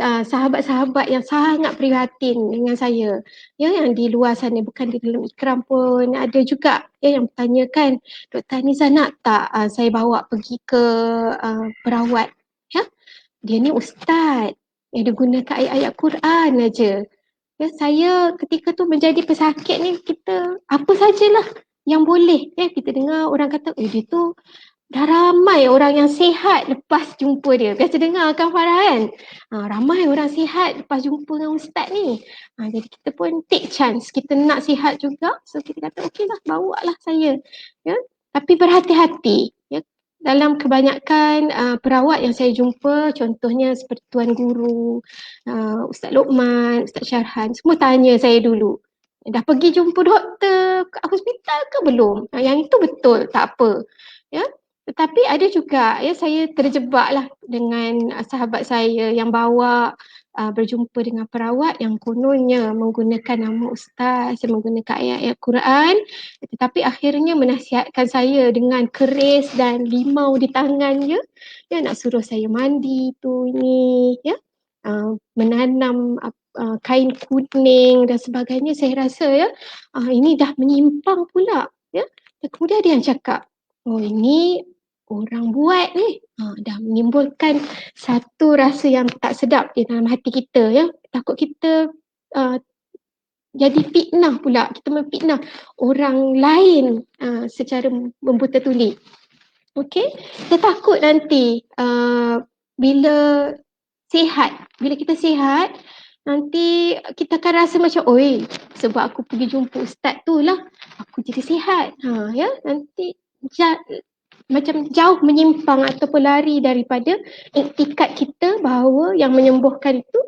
sahabat-sahabat yang sangat prihatin dengan saya. Ya, yang di luar sana, bukan di dalam Ikram pun ada juga ya yang bertanyakan, Dr. Haniza nak tak saya bawa pergi ke perawat? Ya, dia ni ustaz yang dia gunakan ayat-ayat Quran aja. Ya, saya ketika tu menjadi pesakit ni, kita apa sajalah yang boleh. Ya, kita dengar orang kata, dia tu dah ramai orang yang sihat lepas jumpa dia. Biasa dengar kan Farah kan? Ramai orang sihat lepas jumpa dengan ustaz ni. Jadi kita pun take chance. Kita nak sihat juga. So kita kata okey lah, bawa lah saya. Ya? Tapi berhati-hati. Ya? Dalam kebanyakan perawat yang saya jumpa, contohnya seperti Tuan Guru, Ustaz Lokman, Ustaz Syarhan, semua tanya saya dulu, dah pergi jumpa doktor ke hospital ke belum? Yang itu betul, tak apa. Ya? Tetapi ada juga ya saya terjebaklah dengan sahabat saya yang bawa berjumpa dengan perawat yang kononnya menggunakan nama ustaz, menggunakan ayat-ayat Quran, tetapi akhirnya menasihatkan saya dengan keris dan limau di tangannya, ya nak suruh saya mandi tu ini, ya menanam kain kuning dan sebagainya. Saya rasa ya ini dah menyimpang pula, ya. Dan kemudian dia yang cakap, oh ini orang buat ni dah menimbulkan satu rasa yang tak sedap di dalam hati kita ya. Takut kita jadi fitnah pula, kita memfitnah orang lain secara membuta tuli. Okey, kita takut nanti bila kita sihat nanti kita akan rasa macam, oi sebab aku pergi jumpa ustaz tu lah aku jadi sihat. Ya, nanti macam jauh menyimpang ataupun lari daripada iktikad kita bahawa yang menyembuhkan itu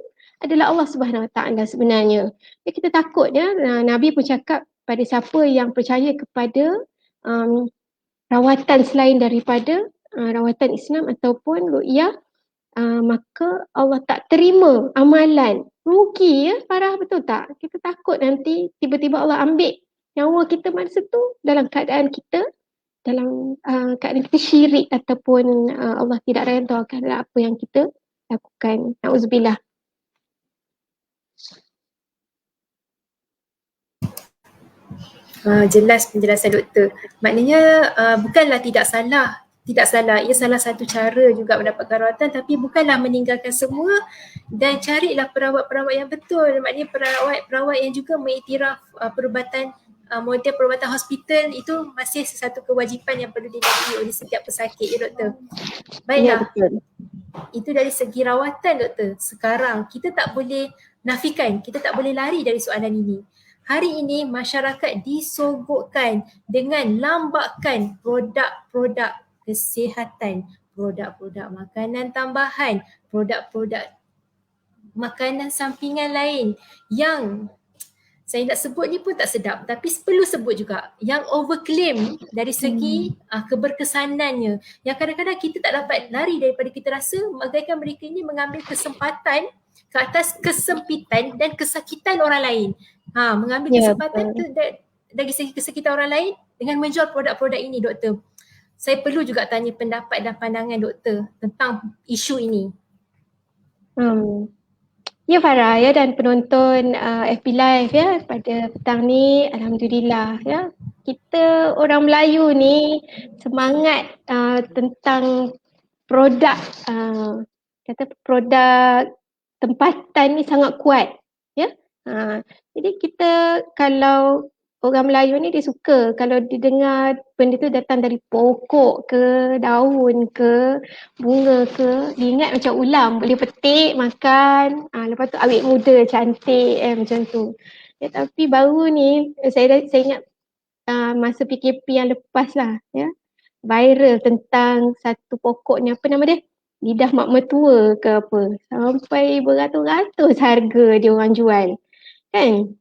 adalah Allah Subhanahu Wa Taala sebenarnya. Ya, kita takut ya. Nabi pun cakap pada siapa yang percaya kepada rawatan selain daripada rawatan Islam ataupun ruqyah, maka Allah tak terima amalan. Rugi ya, Farah, betul tak? Kita takut nanti tiba-tiba Allah ambil nyawa kita masa tu dalam keadaan kita keadaan kita syirik ataupun Allah tidak redha kepada apa yang kita lakukan. Nauzubillah. Jelas penjelasan doktor. Maknanya bukanlah tidak salah. Ia salah satu cara juga mendapatkan rawatan, tapi bukanlah meninggalkan semua dan carilah perawat-perawat yang betul. Maknanya perawat-perawat yang juga mengiktiraf perubatan model perubatan hospital itu masih satu kewajipan yang perlu dilalui oleh setiap pesakit ya doktor. Baiklah. Ya, itu dari segi rawatan doktor. Sekarang kita tak boleh nafikan, kita tak boleh lari dari soalan ini. Hari ini masyarakat disogokkan dengan lambakan produk-produk kesihatan, produk-produk makanan tambahan, produk-produk makanan sampingan lain yang saya nak sebut ni pun tak sedap, tapi perlu sebut juga yang overclaim dari segi keberkesanannya, yang kadang-kadang kita tak dapat lari daripada kita rasa, bagaikan mereka ini mengambil kesempatan ke atas kesempitan dan kesakitan orang lain. Mengambil Ya, kesempatan tu dari segi kesakitan orang lain dengan menjual produk-produk ini, doktor. Saya perlu juga tanya pendapat dan pandangan doktor tentang isu ini. Ya Farah ya, dan penonton FB Live ya pada petang ni, Alhamdulillah ya, kita orang Melayu ni semangat tentang produk produk tempatan ni sangat kuat ya. Jadi kita, kalau orang Melayu ni dia suka kalau didengar benda tu datang dari pokok ke, daun ke, bunga ke, dia ingat macam ulam, boleh petik, makan, lepas tu awet muda, cantik macam tu. Ya, tapi baru ni saya ingat masa PKP yang lepas lah ya, viral tentang satu pokok ni, apa nama dia? Lidah mak mertua ke apa. Sampai beratus-ratus harga dia orang jual. Kan?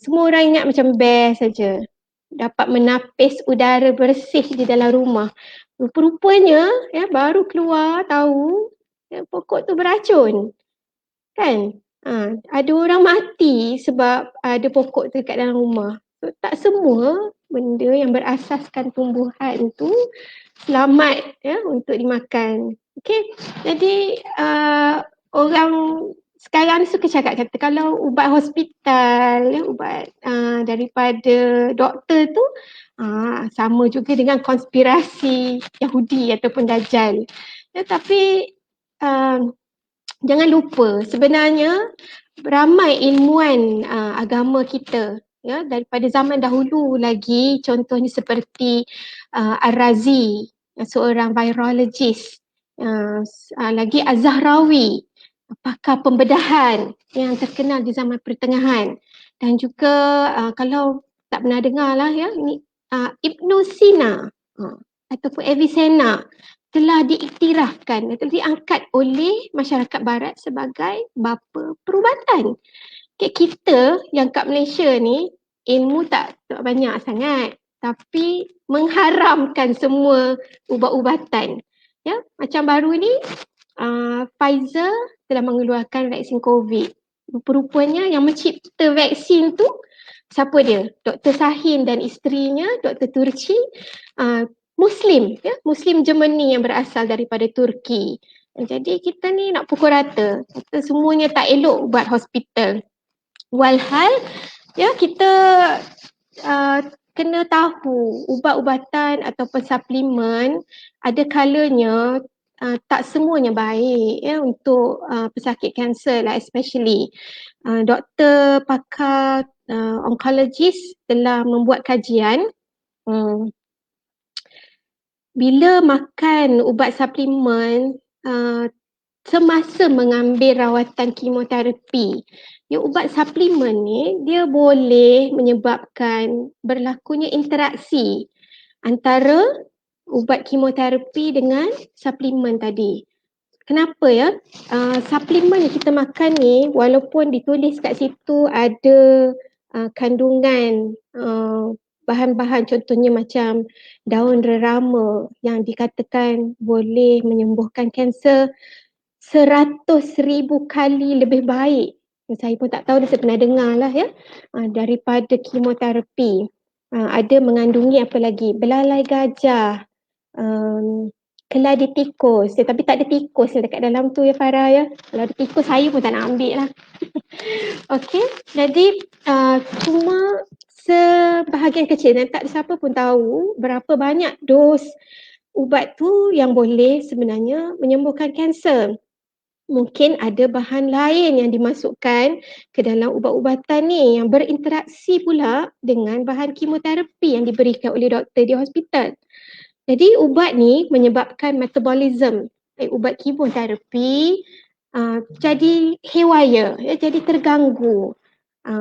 Semua orang ingat macam best saja. Dapat menapis udara bersih di dalam rumah. Rupa-rupanya ya, baru keluar tahu ya, pokok tu beracun. Kan? Ada orang mati sebab ada pokok tu kat dalam rumah. So, tak semua benda yang berasaskan tumbuhan tu selamat ya untuk dimakan. Okey. Jadi orang sekarang suka cakap kata kalau ubat hospital ya, ubat daripada doktor tu sama juga dengan konspirasi Yahudi ataupun Dajjal. Ya, tapi jangan lupa sebenarnya ramai ilmuwan agama kita ya, daripada zaman dahulu lagi, contohnya seperti Ar-Razi, seorang virologist, lagi Az-Zahrawi, pakar pembedahan yang terkenal di zaman pertengahan, dan juga kalau tak pernah dengar lah ya, ni Ibn Sina ataupun Avicenna telah diiktirafkan, telah diangkat oleh masyarakat barat sebagai bapa perubatan. Kita yang kat Malaysia ni ilmu tak banyak sangat, tapi mengharamkan semua ubat-ubatan. Ya, macam baru ni Pfizer telah mengeluarkan vaksin COVID. Rupa-rupanya yang mencipta vaksin tu siapa dia? Dr. Sahin dan isterinya, Dr. Turki, Muslim, ya, Muslim Germany yang berasal daripada Turki. Jadi kita ni nak pukul rata, kata semuanya tak elok ubat hospital. Walhal ya, kita kena tahu ubat-ubatan ataupun suplemen ada kalanya tak semuanya baik ya untuk pesakit kanser lah, especially doktor pakar onkologis telah membuat kajian bila makan ubat suplemen semasa mengambil rawatan kemoterapi, ya, ubat suplemen ni dia boleh menyebabkan berlakunya interaksi antara ubat kemoterapi dengan suplemen tadi. Kenapa ya? Suplemen yang kita makan ni walaupun ditulis kat situ ada kandungan bahan-bahan, contohnya macam daun rerama yang dikatakan boleh menyembuhkan kanser 100,000 kali lebih baik. Saya pun tak tahu, saya pernah dengar lah ya, daripada kemoterapi. Ada mengandungi apa lagi? Belalai gajah, keladi tikus, tapi tak ada tikus dekat dalam tu ya Farah ya. Kalau ada tikus saya pun tak nak ambil lah. Okey, jadi cuma sebahagian kecil dan tak ada siapa pun tahu berapa banyak dos ubat tu yang boleh sebenarnya menyembuhkan kanser. Mungkin ada bahan lain yang dimasukkan ke dalam ubat-ubatan ni yang berinteraksi pula dengan bahan kemoterapi yang diberikan oleh doktor di hospital. Jadi ubat ni menyebabkan metabolism ubat kemoterapi jadi haywire, ya, jadi terganggu.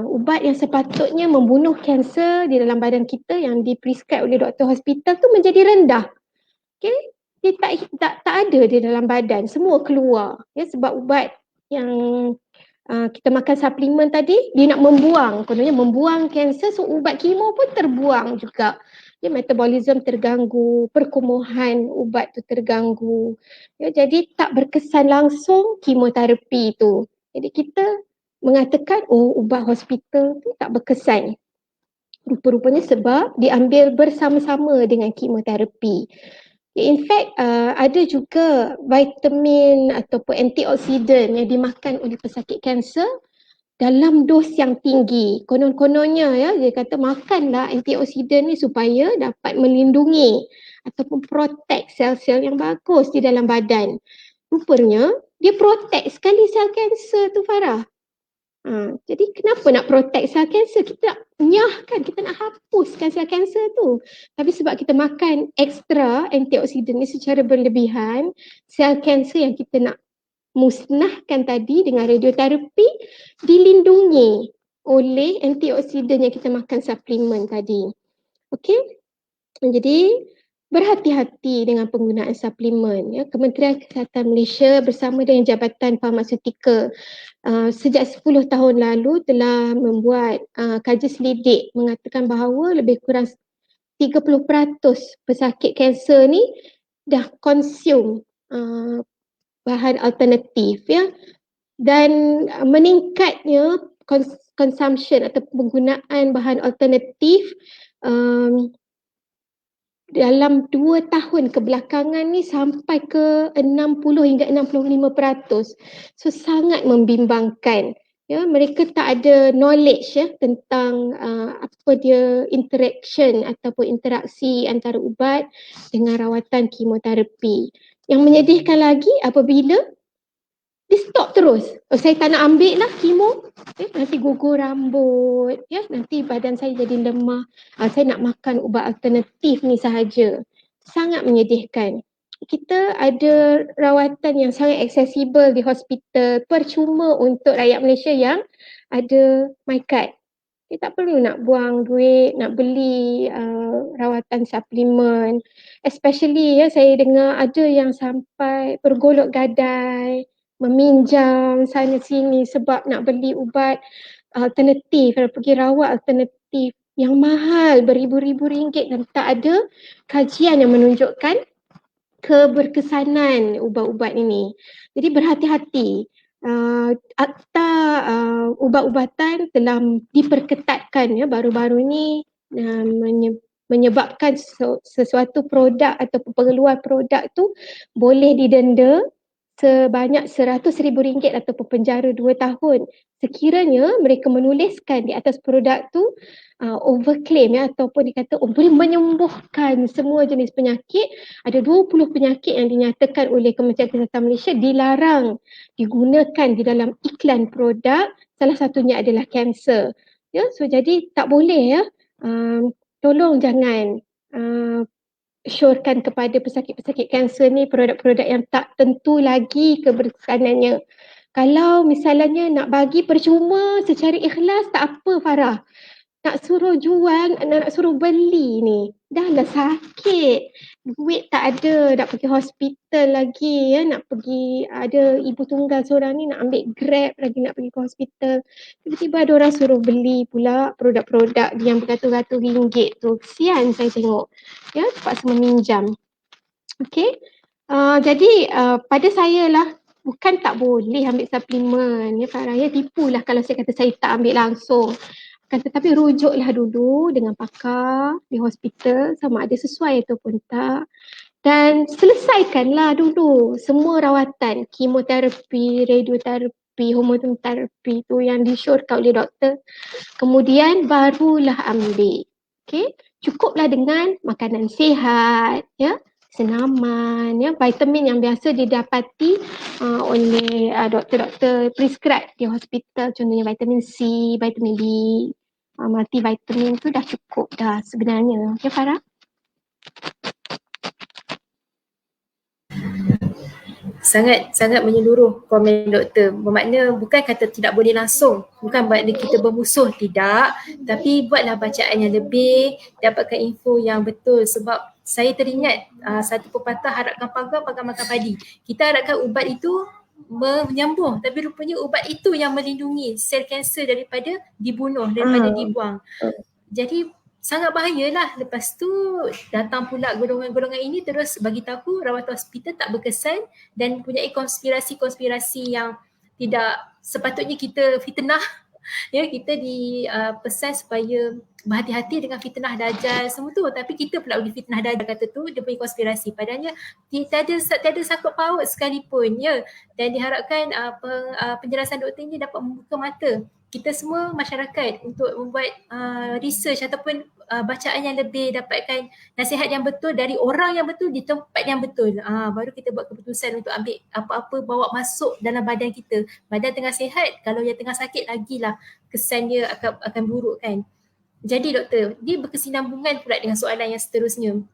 Ubat yang sepatutnya membunuh kanser di dalam badan kita yang diprescribe oleh doktor hospital tu menjadi rendah. Okay? Dia tak ada di dalam badan, semua keluar ya, sebab ubat yang kita makan suplemen tadi, dia nak membuang, kononnya membuang kanser, so ubat kemo pun terbuang juga. Ya, metabolism terganggu, perkumuhan ubat tu terganggu. Ya, jadi tak berkesan langsung kemoterapi tu. Jadi kita mengatakan, oh ubat hospital tu tak berkesan. Rupa-rupanya sebab diambil bersama-sama dengan kemoterapi. In fact, ada juga vitamin ataupun antioksidan yang dimakan oleh pesakit kanser dalam dos yang tinggi. Konon-kononnya ya, dia kata makanlah antioksidan ni supaya dapat melindungi ataupun protect sel-sel yang bagus di dalam badan. Rupanya, dia protect sekali sel kanser tu, Farah. Jadi kenapa nak protect sel kanser? Kita nak nyahkan, kita nak hapuskan sel kanser tu. Tapi sebab kita makan ekstra antioksidan ni secara berlebihan, sel kanser yang kita nak musnahkan tadi dengan radioterapi dilindungi oleh antioksidan yang kita makan suplemen tadi. Okey? Jadi berhati-hati dengan penggunaan suplemen. Ya. Kementerian Kesihatan Malaysia bersama dengan Jabatan Farmaseutika sejak 10 tahun lalu telah membuat kaji selidik mengatakan bahawa lebih kurang 30% pesakit kanser ni dah consume bahan alternatif, ya, dan meningkatnya consumption atau penggunaan bahan alternatif dalam 2 tahun kebelakangan ni sampai ke 60 hingga 65%. So sangat membimbangkan. Ya, mereka tak ada knowledge ya tentang apa dia interaction ataupun interaksi antara ubat dengan rawatan kemoterapi. Yang menyedihkan lagi apabila dia stop terus. Oh, saya tak nak ambil lah kemo. Nanti gugur rambut. Ya, nanti badan saya jadi lemah. Saya nak makan ubat alternatif ni sahaja. Sangat menyedihkan. Kita ada rawatan yang sangat accessible di hospital. Percuma untuk rakyat Malaysia yang ada MyKad. Kita tak perlu nak buang duit, nak beli rawatan suplemen. Especially ya, saya dengar ada yang sampai bergolok gadai, meminjam sana sini sebab nak beli ubat alternatif, pergi rawat alternatif yang mahal beribu-ribu ringgit dan tak ada kajian yang menunjukkan keberkesanan ubat-ubat ini. Jadi berhati-hati. Akta ubat-ubatan telah diperketatkan ya baru-baru ini menyebabkan sesuatu produk ataupun pengeluar produk tu boleh didenda sebanyak RM100,000 ataupun penjara 2 tahun sekiranya mereka menuliskan di atas produk tu overclaim ya ataupun dikata boleh menyembuhkan semua jenis penyakit. Ada 20 penyakit yang dinyatakan oleh Kementerian Kesihatan Malaysia dilarang digunakan di dalam iklan produk, salah satunya adalah kanser. Ya, so jadi tak boleh ya. Tolong jangan syorkan kepada pesakit-pesakit kanser ni produk-produk yang tak tentu lagi keberkesanannya. Kalau misalnya nak bagi percuma secara ikhlas tak apa, Farah. Nak suruh jual, nak suruh beli ni. Dah lah sakit. Duit tak ada, nak pergi hospital lagi ya, nak pergi, ada ibu tunggal seorang ni nak ambil Grab lagi nak pergi ke hospital. Tiba-tiba ada orang suruh beli pula produk-produk yang beratus-ratus ringgit tu. Kesian saya tengok. Ya, terpaksa meminjam. Okey. Jadi pada saya lah, bukan tak boleh ambil suplemen. Ya, Farah, ya, tipulah kalau saya kata saya tak ambil langsung. Tetapi rujuklah dulu dengan pakar di hospital sama ada sesuai ataupun tak. Dan selesaikanlah dulu semua rawatan, kemoterapi, radioterapi, hormonoterapi tu yang disyorkan oleh doktor. Kemudian barulah ambil. Okay? Cukuplah dengan makanan sihat, ya, senaman, ya, vitamin yang biasa didapati oleh doktor-doktor prescribe di hospital, contohnya vitamin C, vitamin B, multivitamin tu dah cukup dah sebenarnya. Ya, Farah? Sangat menyeluruh komen doktor. Bermakna bukan kata tidak boleh langsung, bukan bermakna kita bermusuh, tidak, tapi buatlah bacaan yang lebih, dapatkan info yang betul. Sebab saya teringat satu pepatah, harapkan pagar makan padi. Kita harapkan ubat itu menyembuh, tapi rupanya ubat itu yang melindungi sel kanser daripada dibunuh, daripada dibuang. Jadi sangat bahayalah. Lepas tu datang pula golongan-golongan ini terus bagi tahu rawatan hospital tak berkesan dan mempunyai konspirasi-konspirasi yang tidak sepatutnya kita fitnah. Ya, kita dipesan supaya berhati-hati dengan fitnah dajjal semua tu, tapi kita pula pergi fitnah dajjal, kata tu dia punya konspirasi, padahal tiada sangkut paut sekalipun ya. Dan diharapkan penjelasan doktor ini dapat membuka mata kita semua masyarakat untuk membuat research ataupun bacaan yang lebih, dapatkan nasihat yang betul dari orang yang betul di tempat yang betul. Baru kita buat keputusan untuk ambil apa-apa bawa masuk dalam badan kita. Badan tengah sihat, kalau yang tengah sakit lagilah kesan dia akan buruk kan. Jadi doktor, dia berkesinambungan pula dengan soalan yang seterusnya.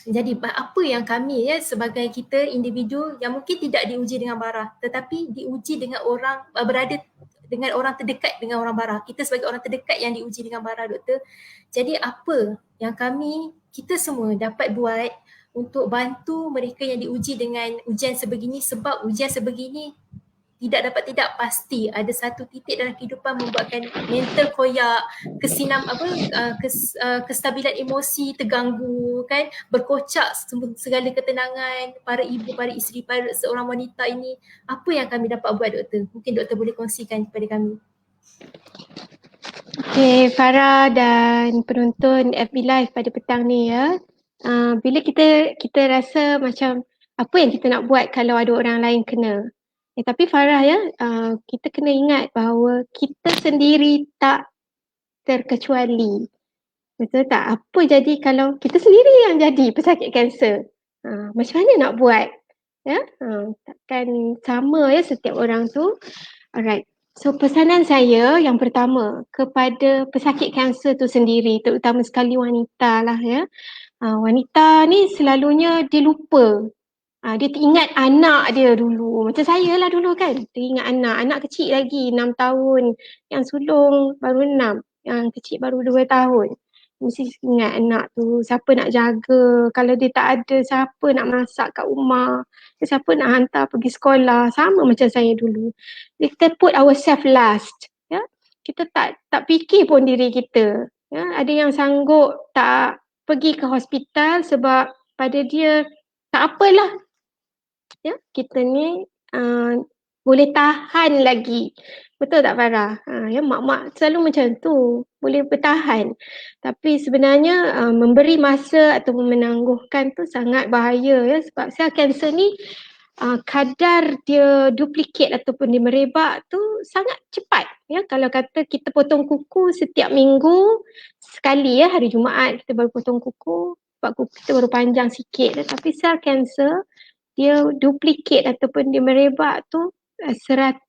Jadi apa yang kami sebagai kita individu yang mungkin tidak diuji dengan bara, tetapi diuji dengan orang berada dengan orang terdekat dengan orang bara. Kita sebagai orang terdekat yang diuji dengan bara doktor. Jadi apa yang kita semua dapat buat untuk bantu mereka yang diuji dengan ujian sebegini, sebab ujian sebegini tidak pasti ada satu titik dalam kehidupan membuatkan mental koyak, kestabilan emosi terganggu kan, berkocak segala ketenangan para ibu, para isteri, para seorang wanita ini. Apa yang kami dapat buat doktor? Mungkin doktor boleh kongsikan kepada kami. Okay, Farah dan penonton FB Live pada petang ni ya. Bila kita rasa macam apa yang kita nak buat kalau ada orang lain kena. Tapi Farah ya, kita kena ingat bahawa kita sendiri tak terkecuali. Betul tak? Apa jadi kalau kita sendiri yang jadi pesakit kanser? Macam mana nak buat? Ya, takkan sama ya setiap orang tu. Alright. So pesanan saya yang pertama kepada pesakit kanser tu sendiri, terutama sekali wanita lah ya. Wanita ni selalunya dia lupa. Dia ingat anak dia dulu. Macam saya lah dulu kan. Dia ingat anak kecil lagi 6 tahun. Yang sulung baru 6. Yang kecil baru 2 tahun. Mesti ingat anak tu. Siapa nak jaga. Kalau dia tak ada, siapa nak masak kat rumah. Siapa nak hantar pergi sekolah. Sama macam saya dulu. Kita put ourselves last. Ya? Kita tak fikir pun diri kita. Ya? Ada yang sanggup tak pergi ke hospital sebab pada dia tak apalah. Ya, kita ni boleh tahan lagi. Betul tak Farah? Ya, mak-mak selalu macam tu. Boleh bertahan. Tapi sebenarnya memberi masa atau menangguhkan tu sangat bahaya ya. Sebab sel kanser ni kadar dia duplicate ataupun dia merebak tu sangat cepat. Ya, kalau kata kita potong kuku setiap minggu sekali ya, hari Jumaat kita baru potong kuku. Sebab kuku kita baru panjang sikit. Tapi sel kanser dia duplicate ataupun dia merebak tu 100,000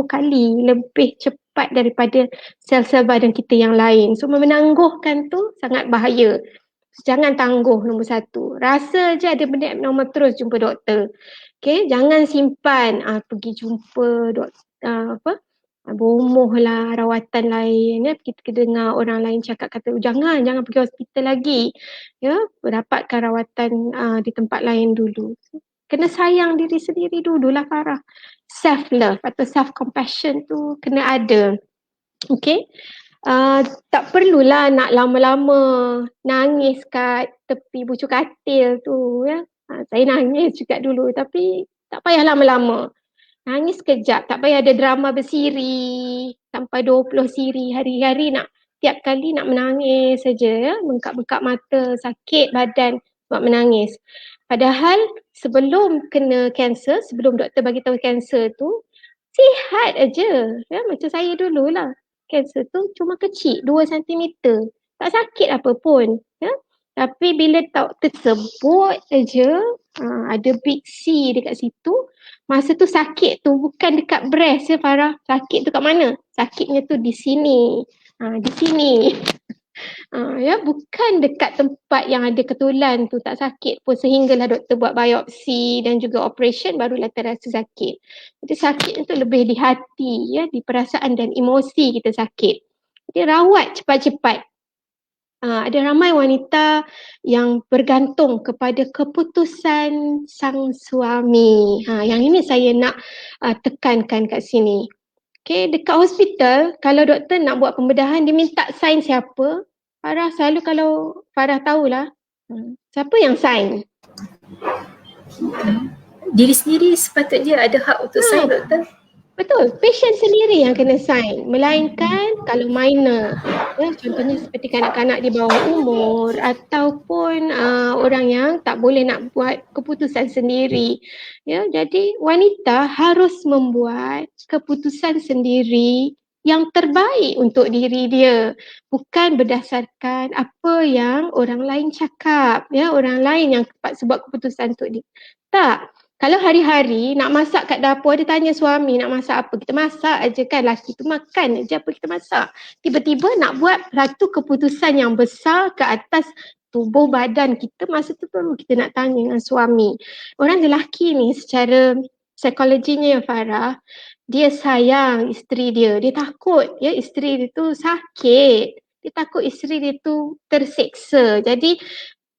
kali lebih cepat daripada sel-sel badan kita yang lain. So menangguhkan tu sangat bahaya. Jangan tangguh nombor 1. Rasa je ada benda abnormal terus jumpa doktor. Okay, jangan simpan pergi jumpa doktor bomoh lah rawatan lain ya. Kita dengar orang lain cakap kata jangan pergi hospital lagi. Ya, dapatkan rawatan di tempat lain dulu. Kena sayang diri sendiri dululah Farah. Self love atau self compassion tu kena ada. Okay. Tak perlulah nak lama-lama nangis kat tepi bucu katil tu ya. Saya nangis juga dulu tapi tak payah lama-lama. Nangis sekejap, tak payah ada drama bersiri sampai 20 siri hari-hari nak tiap kali nak menangis saja ya, bengkak-bengkak mata, sakit badan sebab menangis. Padahal sebelum kena kanser, sebelum doktor bagi tahu kanser tu sihat aja ya, macam saya dululah. Kanser tu cuma kecil 2 cm. Tak sakit apa pun ya. Tapi bila tersebut aja ada big C dekat situ, masa tu sakit tu bukan dekat breast ya Farah. Sakit tu kat mana? Sakitnya tu di sini. Di sini. Ya, bukan dekat tempat yang ada ketulan tu tak sakit pun sehinggalah doktor buat biopsi dan juga operation barulah terasa sakit. Jadi sakit tu lebih di hati ya, di perasaan dan emosi kita sakit. Jadi rawat cepat-cepat. Ada ramai wanita yang bergantung kepada keputusan sang suami. Yang ini saya nak tekankan kat sini. Okay, dekat hospital, kalau doktor nak buat pembedahan, dia minta sign siapa? Farah selalu kalau Farah tahulah, siapa yang sign? Diri sendiri sepatutnya ada hak untuk sign, doktor. Betul, patient sendiri yang kena sign. Melainkan kalau minor, ya, contohnya seperti kanak-kanak di bawah umur ataupun orang yang tak boleh nak buat keputusan sendiri. Ya, jadi wanita harus membuat keputusan sendiri yang terbaik untuk diri dia, bukan berdasarkan apa yang orang lain cakap, ya, orang lain yang terpaksa buat keputusan untuk dia. Tak. Kalau hari-hari nak masak kat dapur, dia tanya suami nak masak apa, kita masak aja kan, laki tu makan aja apa kita masak. Tiba-tiba nak buat satu keputusan yang besar ke atas tubuh badan kita, masa tu perlu kita nak tanya dengan suami. Orang lelaki ni secara psikologinya ya Farah, dia sayang isteri dia takut ya isteri dia tu sakit, dia takut isteri dia tu terseksa. Jadi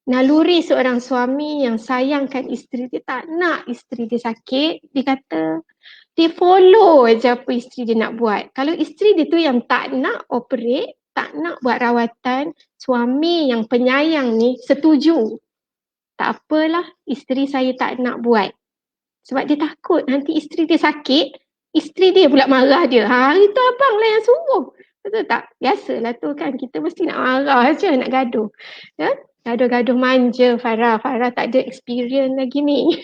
naluri seorang suami yang sayangkan isteri dia, tak nak isteri dia sakit, dia kata dia follow je apa isteri dia nak buat. Kalau isteri dia tu yang tak nak operate, tak nak buat rawatan, suami yang penyayang ni setuju. Tak apalah, isteri saya tak nak buat. Sebab dia takut nanti isteri dia sakit, isteri dia pula marah dia. Itu abang lah yang suruh. Betul tak? Biasalah tu kan, kita mesti nak marah je, nak gaduh. Ya? Gaduh-gaduh manja Farah. Farah tak ada experience lagi ni.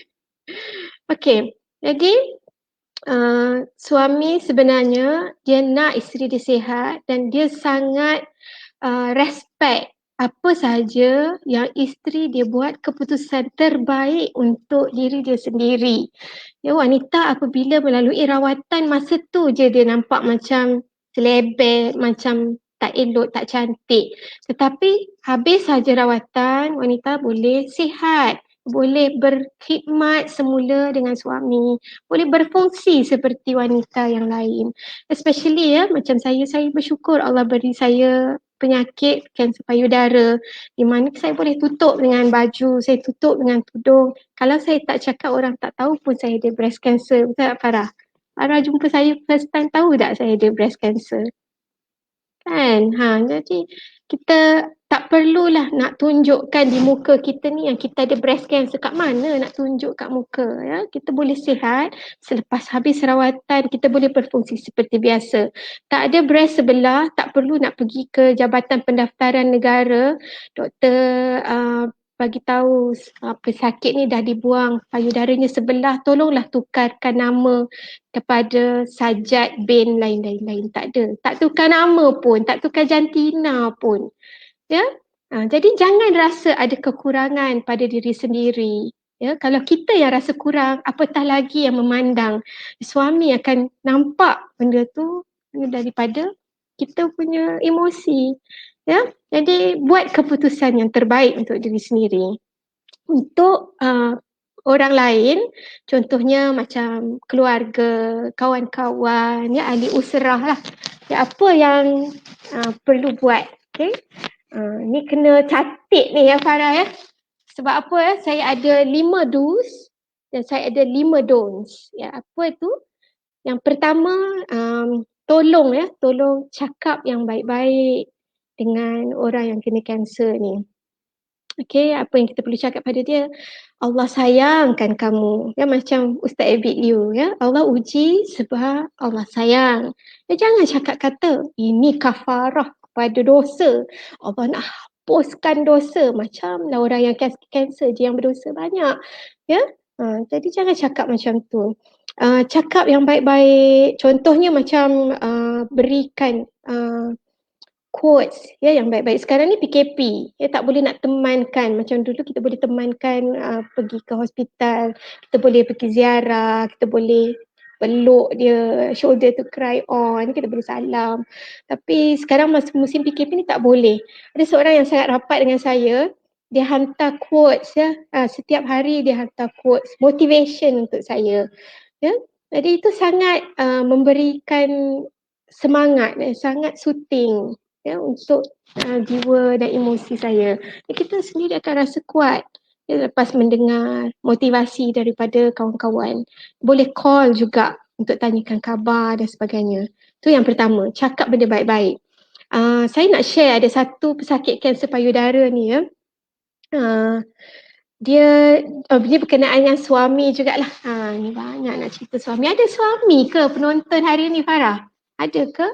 Okey, jadi suami sebenarnya dia nak isteri dia sihat dan dia sangat respect apa sahaja yang isteri dia buat keputusan terbaik untuk diri dia sendiri. Ya, wanita apabila melalui rawatan, masa tu je dia nampak macam selebet, macam tak elok, tak cantik. Tetapi habis saja rawatan, wanita boleh sihat, boleh berkhidmat semula dengan suami, boleh berfungsi seperti wanita yang lain. Especially ya, macam saya bersyukur Allah beri saya penyakit kanser payudara, di mana saya boleh tutup dengan baju, saya tutup dengan tudung. Kalau saya tak cakap, orang tak tahu pun saya ada breast cancer. Betul tak Farah? Farah jumpa saya first time, tahu tak saya ada breast cancer? Kan? Jadi kita tak perlulah nak tunjukkan di muka kita ni yang kita ada breast cancer. Kat mana nak tunjuk kat muka, ya? Kita boleh sihat, selepas habis rawatan kita boleh berfungsi seperti biasa. Tak ada breast sebelah, tak perlu nak pergi ke Jabatan Pendaftaran Negara, doktor bagi tahu pesakit ni dah dibuang payudaranya sebelah, tolonglah tukarkan nama kepada Sajat bin lain-lain. Tak ada. Tak tukar nama pun, tak tukar jantina pun. Ya? Jadi jangan rasa ada kekurangan pada diri sendiri. Ya, kalau kita yang rasa kurang, apatah lagi yang memandang. Suami akan nampak benda tu daripada kita punya emosi. Ya, jadi buat keputusan yang terbaik untuk diri sendiri. Untuk orang lain, contohnya macam keluarga, kawan-kawan, ya, ahli usrah lah. Ya, apa yang perlu buat? Okay? Ni kena catat ni ya Farah ya. Sebab apa ya? Saya ada 5 do's dan saya ada 5 don'ts. Ya, apa tu? Yang pertama, tolong cakap yang baik-baik dengan orang yang kena kanser ni. Okay, apa yang kita perlu cakap pada dia? Allah sayangkan kamu. Ya, macam Ustaz Abid Liu, ya. Allah uji sebab Allah sayang. Ya, jangan cakap kata ini kafarah kepada dosa. Allah nak hapuskan dosa. Macamlah orang yang kanser je yang berdosa banyak. Ya. Jadi jangan cakap macam tu. Cakap yang baik-baik. Contohnya macam berikan quotes ya yang baik-baik. Sekarang ni PKP, ya, tak boleh nak temankan macam dulu kita boleh temankan pergi ke hospital, kita boleh pergi ziarah, kita boleh peluk dia, shoulder to cry on, kita boleh salam. Tapi sekarang masa musim PKP ni tak boleh. Ada seorang yang sangat rapat dengan saya, dia hantar quotes ya, setiap hari dia hantar quotes motivation untuk saya. Ya. Jadi itu sangat memberikan semangat, sangat soothing ya, untuk jiwa dan emosi saya. Kita sendiri akan rasa kuat lepas mendengar motivasi daripada kawan-kawan. Boleh call juga untuk tanyakan khabar dan sebagainya. Itu yang pertama, cakap benda baik-baik. Saya nak share ada satu pesakit kanser payudara ni ya. Dia ini berkenaan dengan suami jugalah. Ni banyak nak cerita suami. Ada suami ke penonton hari ni Farah? Ada ke?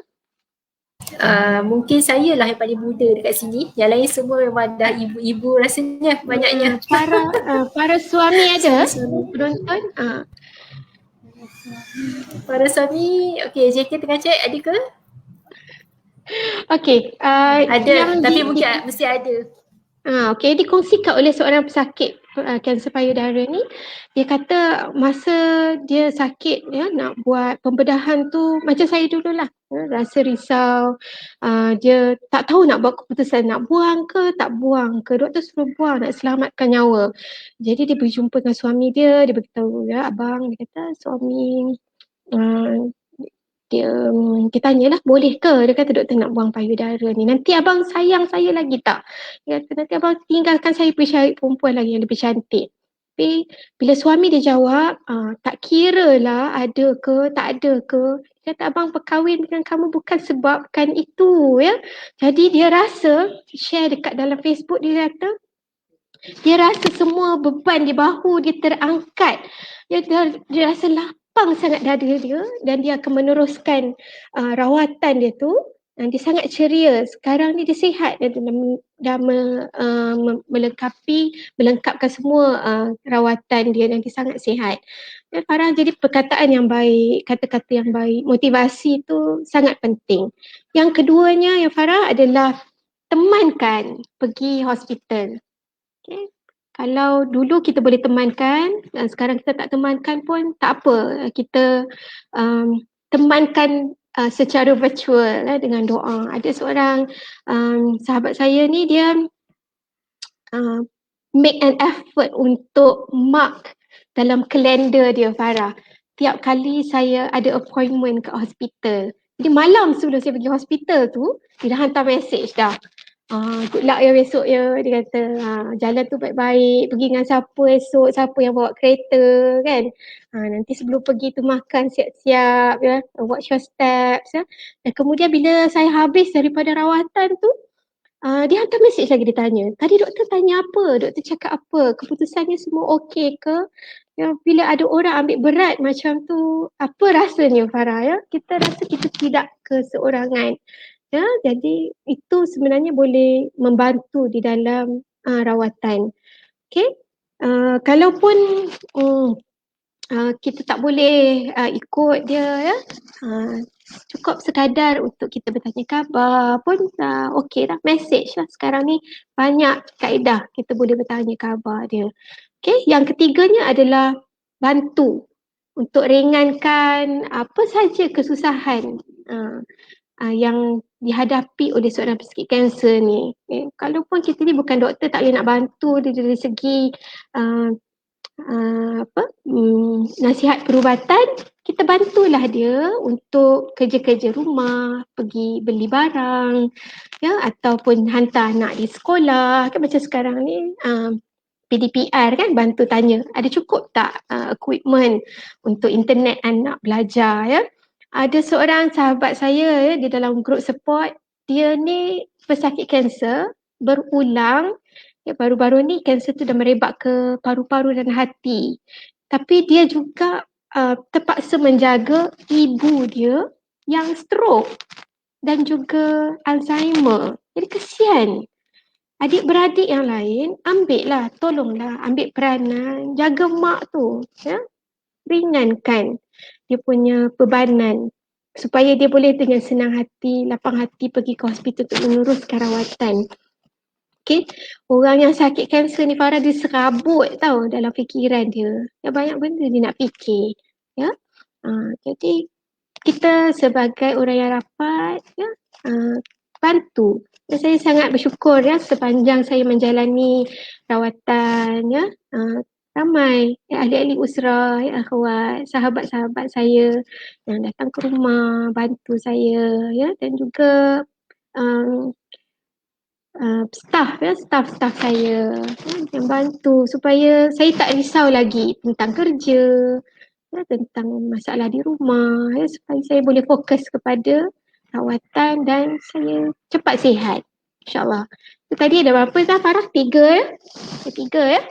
Mungkin saya lah yang paling muda dekat sini. Yang lain semua memang dah ibu-ibu rasanya banyaknya. Para suami ada? Suami. Penonton? Para suami, okey, JK tengah check, ada ke? Okey. Ada, tapi mungkin mesti ada. Okey, dikongsikan oleh seorang pesakit kanser payudara ni. Dia kata masa dia sakit ya, nak buat pembedahan tu macam saya dululah, rasa risau. Dia tak tahu nak buat keputusan nak buang ke tak buang ke. Doktor suruh buang nak selamatkan nyawa. Jadi dia berjumpa dengan suami dia beritahu ya, abang, dia kata suami dia tanyalah boleh ke, dia kata doktor nak buang payudara ni, nanti abang sayang saya lagi tak? Dia kata nanti abang tinggalkan saya pergi cari perempuan lagi yang lebih cantik. Tapi bila suami dia jawab, tak kira lah ada ke tak ada ke, dia kata abang berkahwin dengan kamu bukan sebabkan itu ya. Jadi dia rasa, share dekat dalam Facebook, dia kata dia rasa semua beban di bahu dia terangkat. Dia rasa lapang sangat dada dia dan dia akan meneruskan rawatan dia tu. Dan dia sangat ceria. Sekarang ni dia sihat. Dia dah melengkapkan semua rawatan dia dan dia sangat sihat. Dan Farah, jadi perkataan yang baik, kata-kata yang baik, motivasi tu sangat penting. Yang keduanya yang Farah adalah temankan pergi hospital. Okay. Kalau dulu kita boleh temankan dan sekarang kita tak temankan pun tak apa. Kita temankan secara virtual dengan doa. Ada seorang sahabat saya ni, dia make an effort untuk mark dalam kalender dia, Farah. Tiap kali saya ada appointment ke hospital, jadi malam sebelum saya pergi hospital tu, dia dah hantar message dah. Good luck ya besok ya, dia kata jalan tu baik-baik, pergi dengan siapa esok, siapa yang bawa kereta kan. Nanti sebelum pergi tu makan siap-siap ya, watch your steps ya. Dan kemudian bila saya habis daripada rawatan tu, dia hantar mesej lagi, dia tanya, tadi doktor tanya apa, doktor cakap apa, keputusannya semua okey ke? Ya, bila ada orang ambil berat macam tu, apa rasanya Farah ya? Kita rasa kita tidak keseorangan. Ya, jadi itu sebenarnya boleh membantu di dalam rawatan. Okey. Kalaupun kita tak boleh ikut dia ya, cukup sekadar untuk kita bertanya khabar pun okey dah, message lah. Sekarang ni banyak kaedah kita boleh bertanya khabar dia. Okey, yang ketiganya adalah bantu untuk ringankan apa saja kesusahan yang dihadapi oleh seorang pesakit kanser ni. Kalaupun kita ni bukan doktor, tak boleh nak bantu dari segi nasihat perubatan, kita bantulah dia untuk kerja-kerja rumah, pergi beli barang ya, ataupun hantar anak di sekolah kan. Macam sekarang ni PDPR kan, bantu tanya ada cukup tak equipment untuk internet anak belajar ya. Ada seorang sahabat saya di dalam group support, dia ni pesakit kanser berulang. Baru-baru ni kanser tu dah merebak ke paru-paru dan hati. Tapi dia juga terpaksa menjaga ibu dia yang stroke dan juga Alzheimer. Jadi kesian. Adik-beradik yang lain ambillah, tolonglah ambil peranan, jaga mak tu ya. Ringankan dia punya bebanan supaya dia boleh dengan senang hati, lapang hati pergi ke hospital untuk meneruskan rawatan. Okay. Orang yang sakit kanser ni Farah, dia serabut tau dalam fikiran dia. Ya, banyak benda dia nak fikir. Ya. Jadi kita sebagai orang yang rapat ya, bantu. Dan saya sangat bersyukur ya, sepanjang saya menjalani rawatan ya, ramai ya, ahli-ahli usrah, ya, akhwat, sahabat-sahabat saya yang datang ke rumah bantu saya ya, dan juga staff saya yang bantu supaya saya tak risau lagi tentang kerja, tentang masalah di rumah, supaya saya boleh fokus kepada rawatan dan saya cepat sihat, insyaAllah. So, tadi ada berapa dah Farah? 3 ya?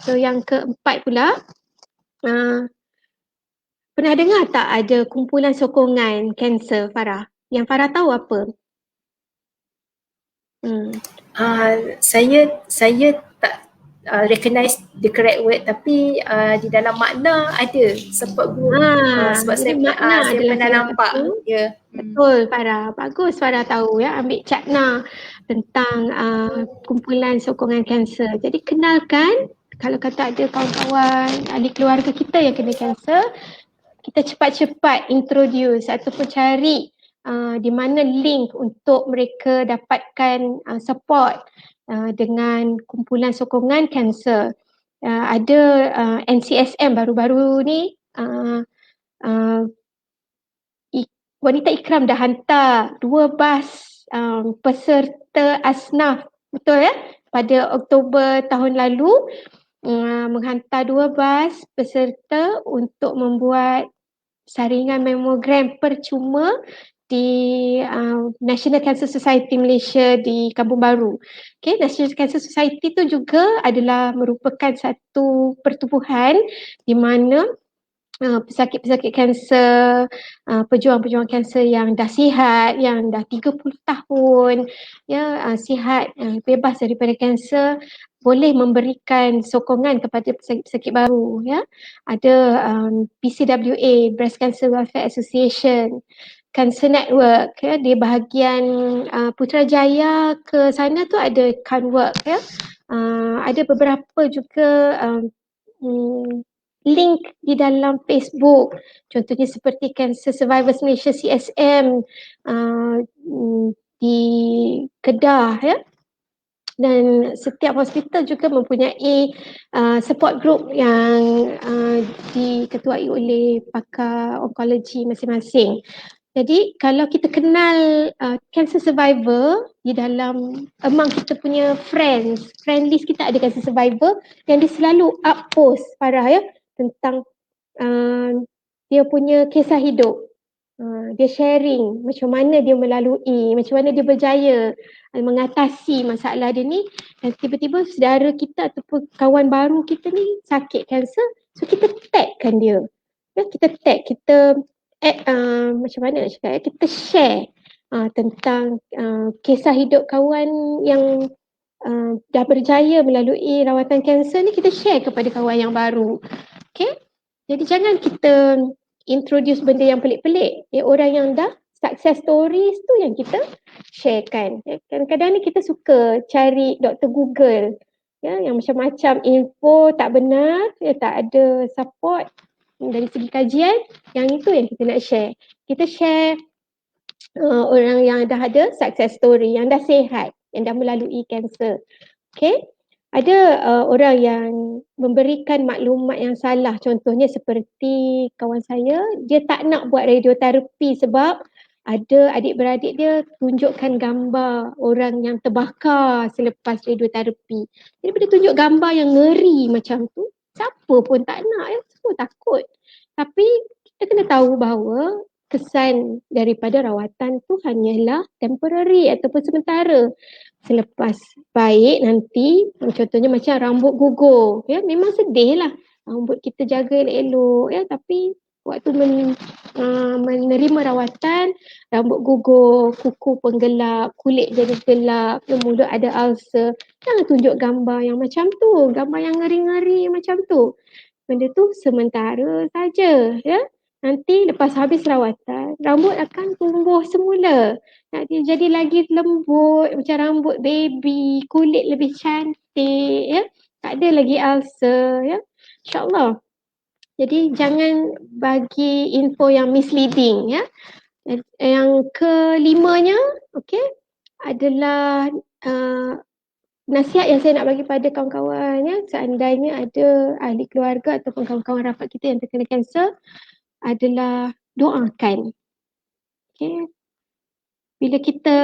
So yang keempat pula, pernah dengar tak ada kumpulan sokongan kanser Farah? Yang Farah tahu apa? Saya tak recognize the correct word, tapi di dalam makna ada support group. Sebab Jadi saya makna saya adalah pernah salah nampak. satu. Ya. Betul Farah, bagus Farah tahu ya, ambil cakna tentang kumpulan sokongan kanser. Jadi kenalkan, kalau kata ada kawan-kawan, ahli keluarga kita yang kena kanser, kita cepat-cepat introduce ataupun cari di mana link untuk mereka dapatkan support dengan kumpulan sokongan kanser. Ada NCSM baru-baru ni, Wanita Ikram dah hantar 2 bas peserta asnaf, betul ya? Pada Oktober tahun lalu, menghantar 2 bas peserta untuk membuat saringan mamogram percuma di National Cancer Society Malaysia di Kampung Baru. Okay, National Cancer Society tu juga adalah merupakan satu pertubuhan di mana pesakit-pesakit kanser, pejuang-pejuang kanser yang dah sihat, yang dah 30 tahun, sihat, bebas daripada kanser, boleh memberikan sokongan kepada pesakit-pesakit baru, ya. Ada PCWA, Breast Cancer Welfare Association, Cancer Network, ya, di bahagian Putrajaya ke sana tu ada Canwork, ya. Ada beberapa juga link di dalam Facebook, contohnya seperti Cancer Survivors Malaysia CSM di Kedah, ya. Dan setiap hospital juga mempunyai support group yang diketuai oleh pakar onkologi masing-masing. Jadi kalau kita kenal cancer survivor di dalam among kita punya friend list kita ada cancer survivor yang dia selalu up post Farah, ya, tentang dia punya kisah hidup. Dia sharing macam mana dia melalui, macam mana dia berjaya mengatasi masalah dia ni, dan tiba-tiba saudara kita ataupun kawan baru kita ni sakit kanser, so kita tagkan dia. Ya, kita tag, kita macam mana nak cakap, kita share tentang kisah hidup kawan yang dah berjaya melalui rawatan kanser ni, kita share kepada kawan yang baru. Okay? Jadi jangan kita introduce benda yang pelik-pelik. Orang yang dah success stories tu yang kita sharekan. Kadang-kadang ni kita suka cari Dr. Google, ya, yang macam-macam info tak benar, tak ada support dari segi kajian, yang itu yang kita nak share. Kita share orang yang dah ada success story, yang dah sihat, yang dah melalui kanser. Okay? Ada orang yang memberikan maklumat yang salah, contohnya seperti kawan saya, dia tak nak buat radioterapi sebab ada adik-beradik dia tunjukkan gambar orang yang terbakar selepas radioterapi. Jadi bila tunjuk gambar yang ngeri macam tu, siapa pun tak nak, ya, semua takut. Tapi kita kena tahu bahawa kesan daripada rawatan tu hanyalah temporary ataupun sementara. Selepas baik nanti, contohnya macam rambut gugur, ya, memang sedih lah rambut kita jaga elok-elok, ya, tapi waktu menerima rawatan, rambut gugur, kuku pun gelap, kulit jadi gelap, mulut ada ulcer. Jangan tunjuk gambar yang macam tu, gambar yang ngeri-ngeri macam tu. Benda tu sementara saja, ya. Nanti lepas habis rawatan, rambut akan tumbuh semula. Nanti jadi lagi lembut, macam rambut baby, kulit lebih cantik, ya. Tak ada lagi ulcer, ya. InsyaAllah. Jadi jangan bagi info yang misleading, ya. Yang kelimanya, okay, adalah nasihat yang saya nak bagi pada kawan-kawan, ya, seandainya ada ahli keluarga ataupun kawan-kawan rapat kita yang terkena kanser, adalah doakan. Okay. Bila kita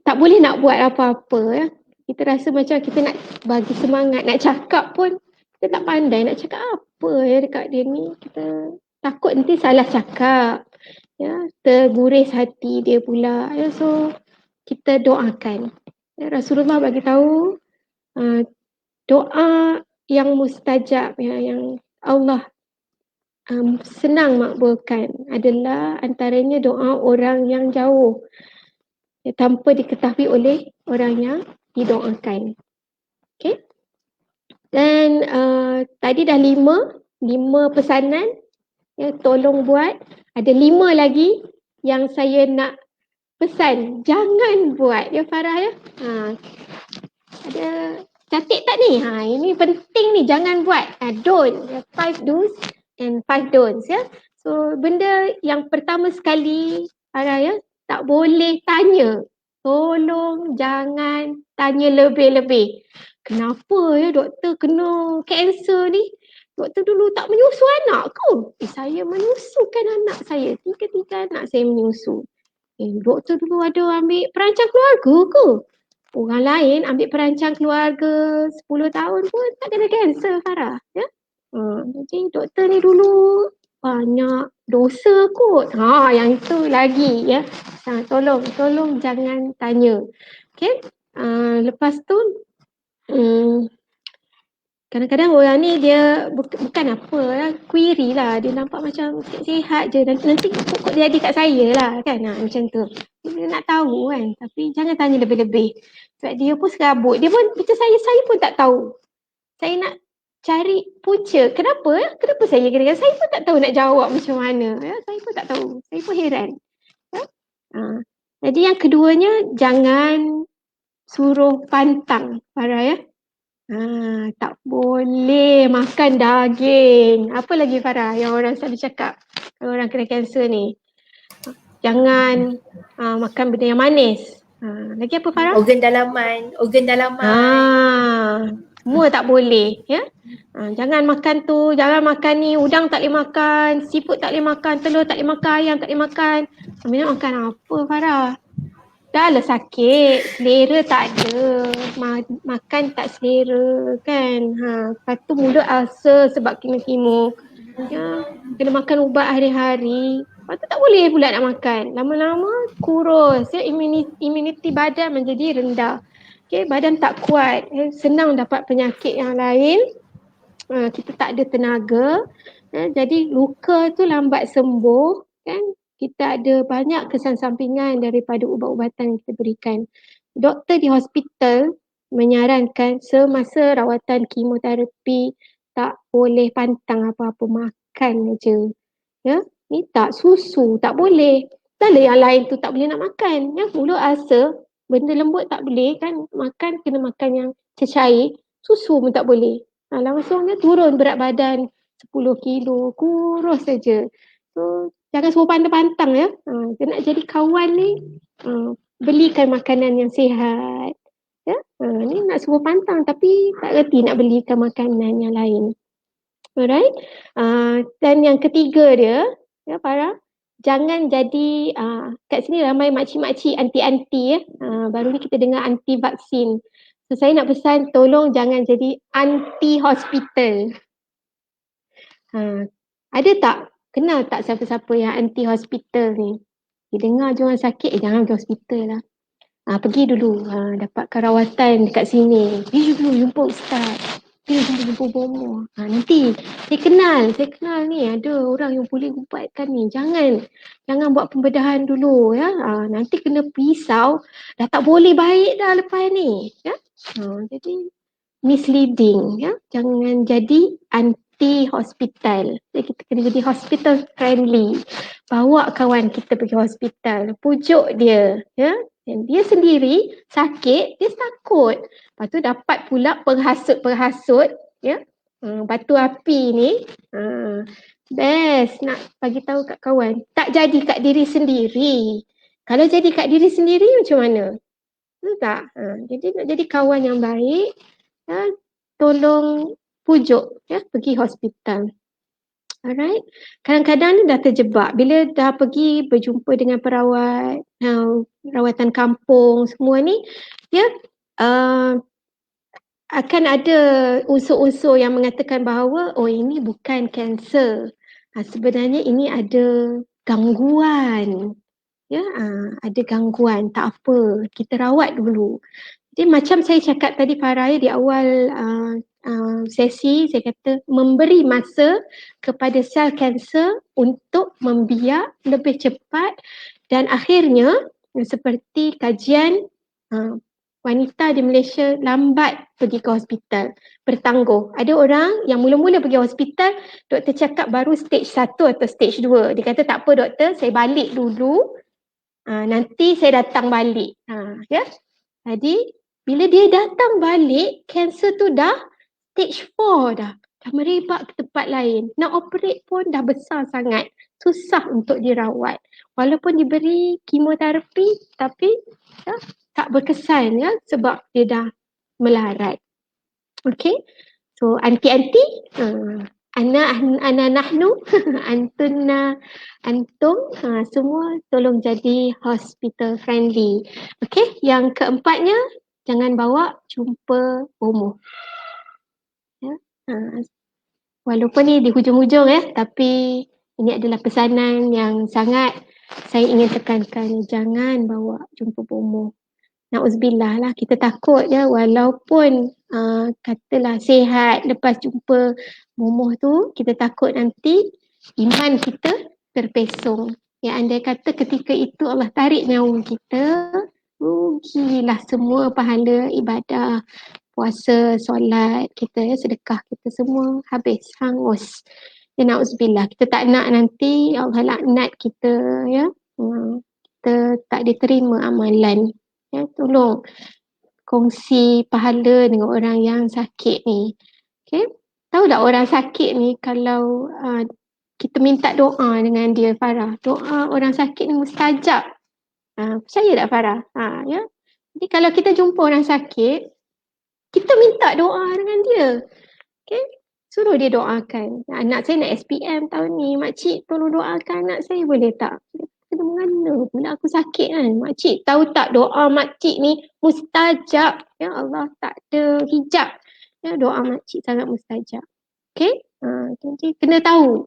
tak boleh nak buat apa-apa, ya, Kita rasa macam kita nak bagi semangat, nak cakap pun kita tak pandai nak cakap apa ya dekat dia ni. Kita takut nanti salah cakap. Ya, terguris hati dia pula. Ya, so kita doakan. Ya, Rasulullah bagi tahu doa yang mustajab, ya, yang Allah senang makbulkan adalah antaranya doa orang yang jauh, ya, tanpa diketahui oleh orang yang didoakan. Okay. Dan tadi dah 5 pesanan, ya, tolong buat. Ada 5 lagi yang saya nak pesan, jangan buat ya Farah ya. Ada catat tak ni? Ini penting ni, jangan buat. Don't. 5 do's and 5 don'ts ya. So benda yang pertama sekali Farah ya, tak boleh tanya. Tolong jangan tanya lebih-lebih. Kenapa ya doktor kena kanser ni? Doktor dulu tak menyusu anak ke? Saya menyusukan anak saya. 3 anak saya menyusu. Doktor dulu ada ambil perancang keluarga ke? Orang lain ambil perancang keluarga 10 tahun pun tak kena kanser, Farah. Ya? Jadi doktor ni dulu banyak dosa kot. Yang itu lagi ya. Tolong jangan tanya. Okay? Lepas tu kadang-kadang orang ni dia bukan apa lah, query lah, dia nampak macam sihat je, nanti kok dia ada kat saya lah kan, macam tu. Dia nak tahu kan, tapi jangan tanya lebih-lebih. Sebab dia pun serabut, dia pun macam saya pun tak tahu. Saya nak cari punca, kenapa saya kira-kira, saya pun tak tahu nak jawab macam mana, ya? Saya pun tak tahu, saya pun heran. Ya? Jadi yang keduanya, jangan suruh pantang, Farah ya. Tak boleh makan daging. Apa lagi Farah yang orang selalu cakap kalau orang kena kanser ni? Jangan makan benda yang manis. Lagi apa Farah? Organ dalaman. Semua tak boleh ya. Jangan makan tu, jangan makan ni, udang tak boleh makan, seafood tak boleh makan, telur tak boleh makan, ayam tak boleh makan. Sebenarnya makan apa Farah? Dah lah sakit, selera tak ada, makan tak selera kan. Lepas tu mulut ulcer sebab kena kemo. Ya, kena makan ubat hari-hari. Lepas tu tak boleh pula nak makan. Lama-lama kurus, ya, immunity badan menjadi rendah. Okay, badan tak kuat, senang dapat penyakit yang lain. Kita tak ada tenaga. Jadi luka tu lambat sembuh kan. Kita ada banyak kesan sampingan daripada ubat-ubatan yang kita berikan. Doktor di hospital menyarankan semasa rawatan kemoterapi tak boleh pantang apa-apa, makan je. Ya, ni tak susu, tak boleh. Dah lah yang lain tu tak boleh nak makan. Ya, mulut ulcer, benda lembut tak boleh kan, makan kena makan yang cecair, susu pun tak boleh. Langsungnya turun berat badan 10 kilo, kurus saja. So, jangan suruh pantang-pantang ya. Dia nak jadi kawan ni, belikan makanan yang sihat. Ya? Ni nak suruh pantang tapi tak reti nak belikan makanan yang lain. Alright. Dan yang ketiga dia, ya Farah, jangan jadi, kat sini ramai makcik-makcik anti-anti ya. Baru ni kita dengar anti vaksin. So saya nak pesan tolong jangan jadi anti hospital. Ada tak? Kenal tak siapa-siapa yang anti hospital ni? Dia dengar je orang sakit, jangan pergi hospital lah. Pergi dulu, dapatkan rawatan dekat sini. Pergi dulu jumpa ustaz. Pergi jumpa bomo. Nanti saya kenal ni ada orang yang boleh ubatkan ni. Jangan buat pembedahan dulu ya. Nanti kena pisau, dah tak boleh baik dah lepas ni. Ya. Jadi misleading ya. Jangan jadi anti hospital. Jadi kita kena jadi hospital friendly. Bawa kawan kita pergi hospital, pujuk dia ya. Dan dia sendiri sakit, dia takut. Lepas tu dapat pula penghasut ya. Batu api ni best nak bagi tahu kat kawan, tak jadi kat diri sendiri. Kalau jadi kat diri sendiri macam mana? Tak. Jadi nak jadi kawan yang baik, ya, tolong pujuk ya, pergi hospital. Alright. Kadang-kadang ni dah terjebak. Bila dah pergi berjumpa dengan perawat, rawatan kampung semua ni, dia akan ada unsur-unsur yang mengatakan bahawa ini bukan kanser. Sebenarnya ini ada gangguan. Ya, ada gangguan, tak apa, kita rawat dulu. Jadi macam saya cakap tadi Farah di awal sesi, saya kata memberi masa kepada sel kanser untuk membiak lebih cepat dan akhirnya seperti kajian wanita di Malaysia lambat pergi ke hospital, bertangguh. Ada orang yang mula-mula pergi hospital, doktor cakap baru stage 1 atau stage 2. Dia kata tak apa doktor, saya balik dulu, nanti saya datang balik. Ya. Jadi bila dia datang balik, kanser tu dah stage 4 dah. Dah merebak ke tempat lain. Nak operate pun dah besar sangat. Susah untuk dirawat. Walaupun diberi kemoterapi, tapi tak berkesan ya sebab dia dah melarat. Okay. So anti-anti, ana nahnu, antunna, antum, semua tolong jadi hospital friendly. Okay, yang keempatnya, jangan bawa jumpa bomoh. Ya. Walaupun ni di hujung-hujung tapi ini adalah pesanan yang sangat saya ingin tekankan. Jangan bawa jumpa bomoh. Na'udzubillah lah, kita takut walaupun katalah sihat lepas jumpa bomoh tu, kita takut nanti iman kita terpesong. Ya, andai kata ketika itu Allah tarik nyawa kita, rugilah semua pahala ibadah, puasa, solat kita sedekah kita semua habis, hangus. Ya, na'udzubillah, kita tak nak nanti Allah laknat kita kita tak diterima amalan. Ya, tolong kongsi pahala dengan orang yang sakit ni. Okay? Tahu tak orang sakit ni kalau kita minta doa dengan dia, Farah. Doa orang sakit ni mustajab. Percaya tak Farah? Ya. Jadi kalau kita jumpa orang sakit, kita minta doa dengan dia. Okay? Suruh dia doakan. Anak saya nak SPM tahun ni. Makcik tolong doakan anak saya, boleh tak? Kena mengena pula aku sakit kan. Makcik tahu tak doa makcik ni mustajab. Ya Allah, tak ada hijab. Ya, doa makcik sangat mustajab. Okay? Jadi kena tahu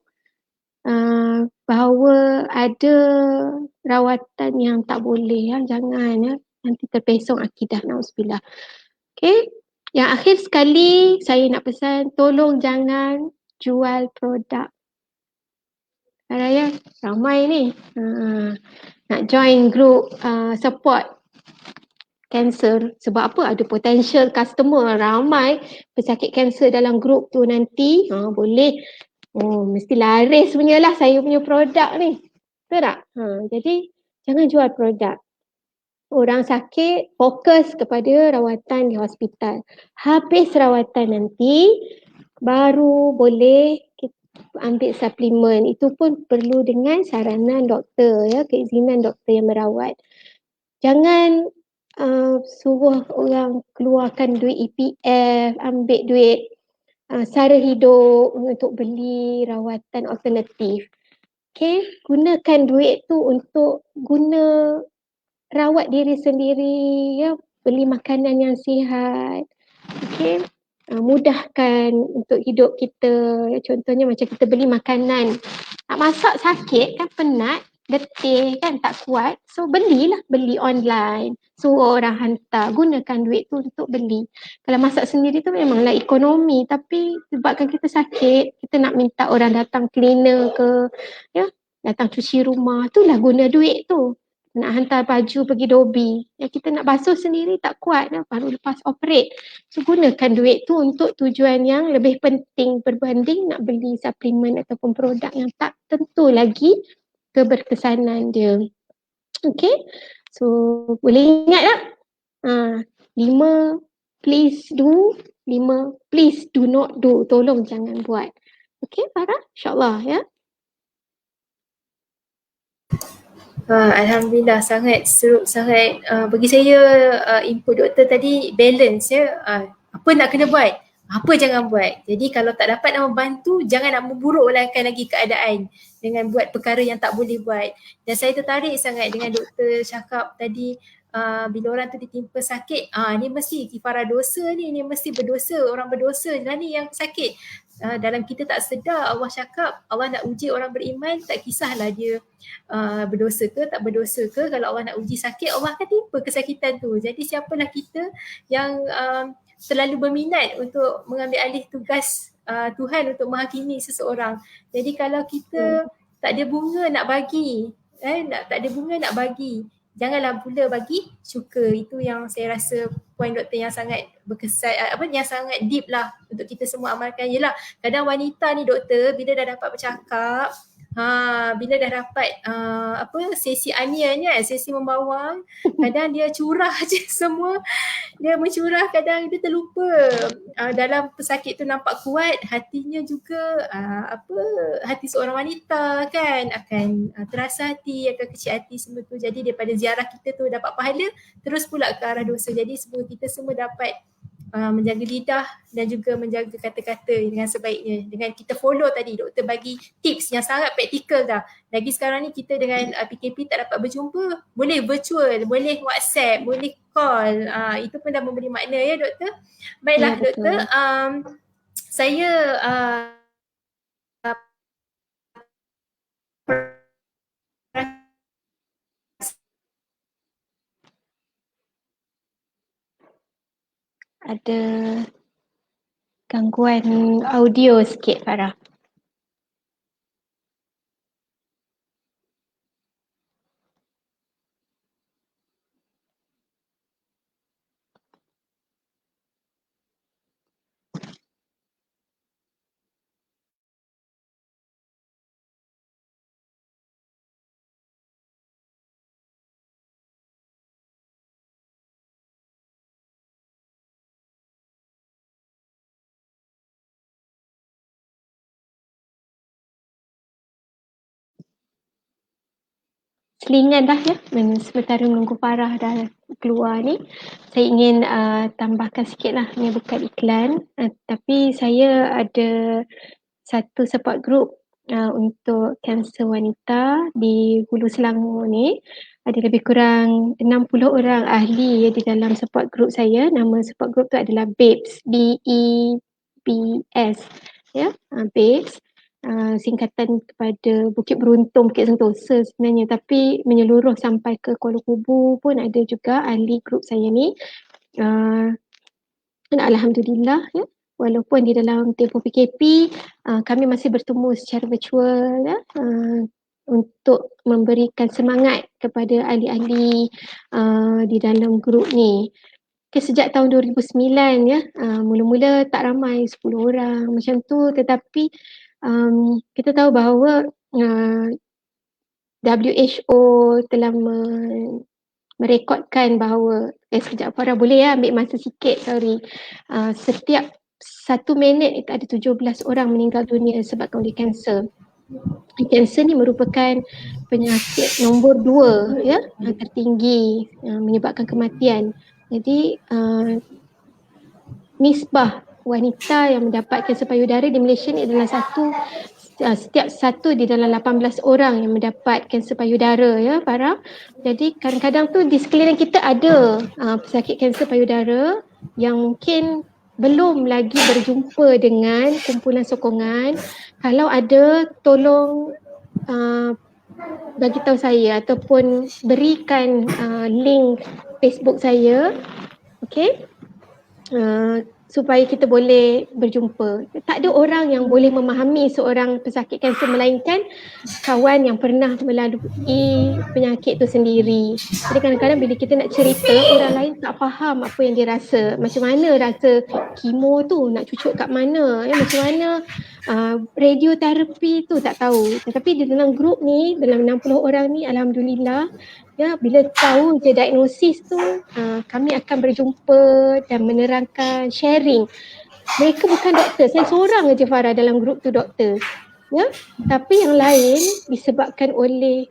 bahawa ada rawatan yang tak boleh. Jangan nanti terpesong akidah, na'udzubillah. Okay? Yang akhir sekali saya nak pesan, tolong jangan jual produk. Raya, ramai ni nak join group support kanser. Sebab apa? Ada potential customer ramai pesakit kanser dalam group tu nanti. Boleh. Mesti laris punya lah saya punya produk ni. Betul tak? Jadi jangan jual produk. Orang sakit fokus kepada rawatan di hospital. Habis rawatan nanti baru boleh ambil suplemen. Itu pun perlu dengan saranan doktor, keizinan doktor yang merawat. Jangan suruh orang keluarkan duit EPF, ambil duit sara hidup untuk beli rawatan alternatif. Okay, gunakan duit tu untuk guna rawat diri sendiri, beli makanan yang sihat. Okay. Mudahkan untuk hidup kita. Contohnya macam kita beli makanan. Nak masak sakit kan, penat, letih kan, tak kuat. So beli online. Suruh orang hantar. Gunakan duit tu untuk beli. Kalau masak sendiri tu memanglah ekonomi. Tapi sebabkan kita sakit, kita nak minta orang datang cleaner ke, datang cuci rumah. Itulah guna duit tu. Nak hantar baju pergi dobi. Kita nak basuh sendiri tak kuat, baru lepas operate. So gunakan duit tu untuk tujuan yang lebih penting berbanding nak beli suplemen ataupun produk yang tak tentu lagi keberkesanan dia. Okay. So boleh ingat tak? 5 please do, 5 please do not do. Tolong jangan buat. Okay Farah? InsyaAllah ya. Alhamdulillah, sangat seru, sangat bagi saya input doktor tadi balance apa nak kena buat, apa jangan buat. Jadi kalau tak dapat nak membantu, jangan nak memburukkan lagi keadaan dengan buat perkara yang tak boleh buat. Dan saya tertarik sangat dengan doktor cakap tadi bila orang tu ditimpa sakit, ni mesti kifara dosa ni mesti berdosa, orang berdosa lah ni yang sakit. Dalam kita tak sedar Allah cakap Allah nak uji orang beriman, tak kisahlah dia berdosa ke tak berdosa ke, kalau Allah nak uji sakit Allah akan timpa kesakitan tu. Jadi siapalah kita yang terlalu berminat untuk mengambil alih tugas Tuhan untuk menghakimi seseorang. Jadi kalau kita tak ada bunga nak bagi, tak ada bunga nak bagi, janganlah pula bagi syukur. Itu yang saya rasa poin doktor yang sangat berkesan, yang sangat deep lah untuk kita semua amalkan. Yelah, kadang wanita ni doktor bila dah dapat bercakap, bila dah dapat sesi anian kan, sesi membawang, kadang dia curah je semua. Dia mencurah, kadang dia terlupa. Dalam pesakit tu nampak kuat, hatinya juga hati seorang wanita kan akan terasa hati, akan kecil hati semua tu. Jadi daripada ziarah kita tu dapat pahala, terus pula ke arah dosa. Jadi semoga kita semua dapat menjaga lidah dan juga menjaga kata-kata dengan sebaiknya. Dengan kita follow tadi, doktor bagi tips yang sangat praktikal dah. Lagi sekarang ni kita dengan PKP tak dapat berjumpa, boleh virtual, boleh WhatsApp, boleh call. Itu pun dah memberi makna ya doktor. Baiklah ya, doktor, saya ada gangguan audio sikit Farah. Selingan dah ya, sementara menunggu Farah dah keluar ni. Saya ingin tambahkan sikit lah, ni bukan iklan, tapi saya ada satu support group untuk kanser wanita di Hulu Selangor ni. Ada lebih kurang 60 orang ahli di dalam support group saya. Nama support group tu adalah BEBS, BEBS ya, BEBS. Singkatan kepada Bukit Beruntung, Bukit Sentosa sebenarnya, tapi menyeluruh sampai ke Kuala Kubu pun ada juga ahli grup saya ni. Dan alhamdulillah ya, walaupun di dalam tempoh PKP kami masih bertemu secara virtual ya, untuk memberikan semangat kepada ahli-ahli di dalam grup ni. Sejak tahun 2009 ya, mula-mula tak ramai, 10 orang macam tu, tetapi kita tahu bahawa WHO telah merekodkan bahawa sekejap Farah boleh ya ambil masa sikit, sorry. Setiap 1 minit itu ada 17 orang meninggal dunia sebabkan oleh kanser. Kanser ni merupakan penyakit nombor 2 ya, tertinggi menyebabkan kematian. Jadi nisbah wanita yang mendapat kanser payudara di Malaysia ni adalah setiap satu di dalam 18 orang yang mendapat kanser payudara ya Farah. Jadi kadang-kadang tu di sekeliling kita ada pesakit kanser payudara yang mungkin belum lagi berjumpa dengan kumpulan sokongan. Kalau ada, tolong bagi tahu saya ataupun berikan link Facebook saya, okey, supaya kita boleh berjumpa. Tak ada orang yang boleh memahami seorang pesakit kanser melainkan kawan yang pernah melalui penyakit tu sendiri. Jadi kadang-kadang bila kita nak cerita, orang lain tak faham apa yang dia rasa. Macam mana rasa kemo tu, nak cucuk kat mana, macam mana radioterapi tu tak tahu. Tetapi di dalam grup ni, dalam 60 orang ni, alhamdulillah, ya, bila tahu je diagnosis tu, kami akan berjumpa dan menerangkan, sharing. Mereka bukan doktor, saya seorang aja Farah dalam grup tu doktor. Ya, tapi yang lain disebabkan oleh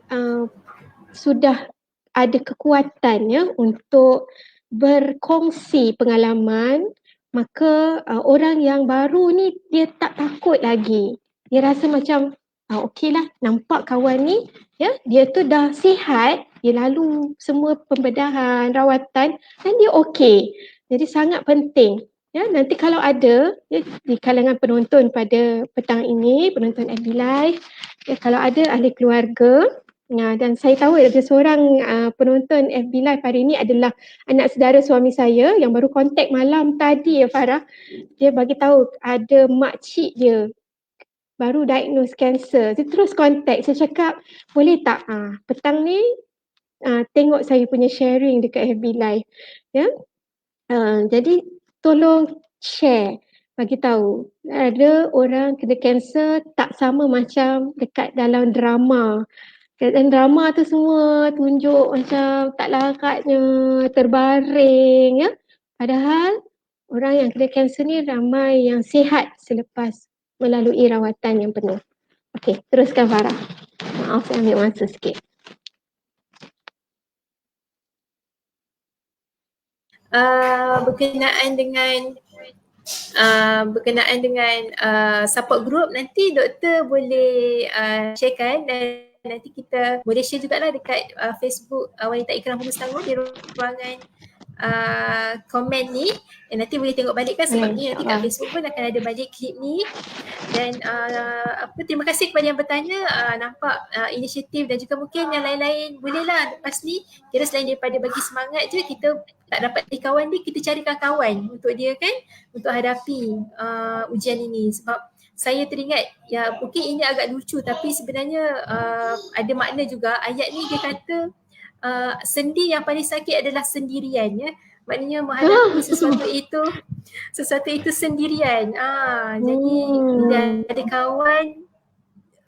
sudah ada kekuatan ya untuk berkongsi pengalaman, maka orang yang baru ni dia tak takut lagi. Dia rasa macam okeylah, nampak kawan ni ya, dia tu dah sihat, Dia lalu semua pembedahan, rawatan dan dia okey. Jadi sangat penting. Ya, nanti kalau ada ya, di kalangan penonton pada petang ini, penonton FB Live, ya, kalau ada ahli keluarga, dan saya tahu ada seorang penonton FB Live hari ini adalah anak saudara suami saya yang baru kontak malam tadi ya Farah. Dia bagi tahu ada makcik dia baru diagnose cancer. Dia terus kontak. Saya cakap, boleh tak petang ni tengok saya punya sharing dekat FB Live. Ya. Jadi tolong share, bagi tahu ada orang kena kanser tak sama macam dekat dalam drama. Dan drama tu semua tunjuk macam tak laratnya, terbaring ya. Padahal orang yang kena kanser ni ramai yang sihat selepas melalui rawatan yang penuh. Okey, teruskan Farah. Maaf saya ambil masa sikit. Berkenaan dengan support group, nanti doktor boleh sharekan dan nanti kita boleh share jugalah dekat Facebook Wanita Ikram Hulu Selangor di ruangan komen ni. Nanti boleh tengok balik kan, sebabnya nanti kat Facebook pun akan ada balik klip ni. Dan terima kasih kepada yang bertanya. Nampak inisiatif dan juga mungkin yang lain-lain bolehlah lepas ni, kira selain daripada bagi semangat je, kita tak dapat kawan dia, kita carikan kawan untuk dia kan, untuk hadapi ujian ini. Sebab saya teringat, ya mungkin ini agak lucu tapi sebenarnya ada makna juga. Ayat ni dia kata sendi yang paling sakit adalah sendirian ya. Maknanya menghadapi sesuatu itu sendirian. Jadi bila ada kawan,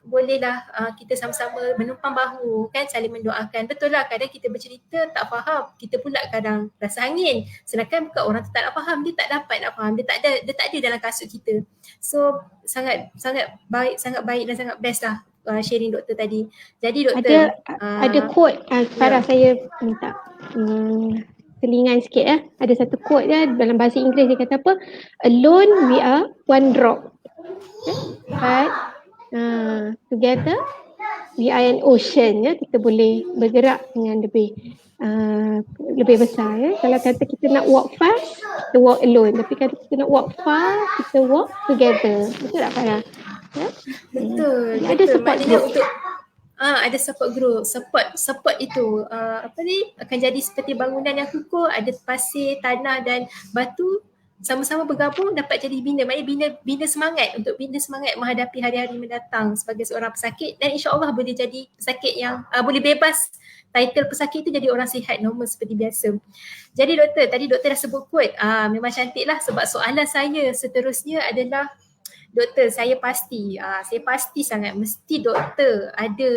bolehlah kita sama-sama menumpang bahu kan, saling mendoakan. Betul lah, kadang kita bercerita tak faham, kita pula kadang rasa angin. Sedangkan bukan orang tu tak nak faham, dia tak dapat nak faham, dia tak ada dalam kasut kita. So sangat baik dan sangat best lah sharing doktor tadi. Jadi doktor ada quote Farah, saya minta telingan sikit ya. Ada satu quote dia dalam bahasa Inggeris, dia kata apa? Alone we are one drop. But together we are an ocean ya. Kita boleh bergerak dengan lebih besar ya. Kalau kata kita nak walk fast, kita walk alone. Tapi kalau kita nak walk far, kita walk together. Betul tak Farah? Ya? Betul. Ada support group. Ada support group. Support itu akan jadi seperti bangunan yang kukuh, ada pasir, tanah dan batu sama-sama bergabung dapat jadi bina. Maknanya bina semangat, untuk bina semangat menghadapi hari-hari mendatang sebagai seorang pesakit, dan insya-Allah boleh jadi pesakit yang boleh bebas title pesakit itu, jadi orang sihat normal seperti biasa. Jadi doktor, tadi doktor dah sebut quote, memang cantik lah. Sebab soalan saya seterusnya adalah, doktor, saya pasti sangat mesti doktor ada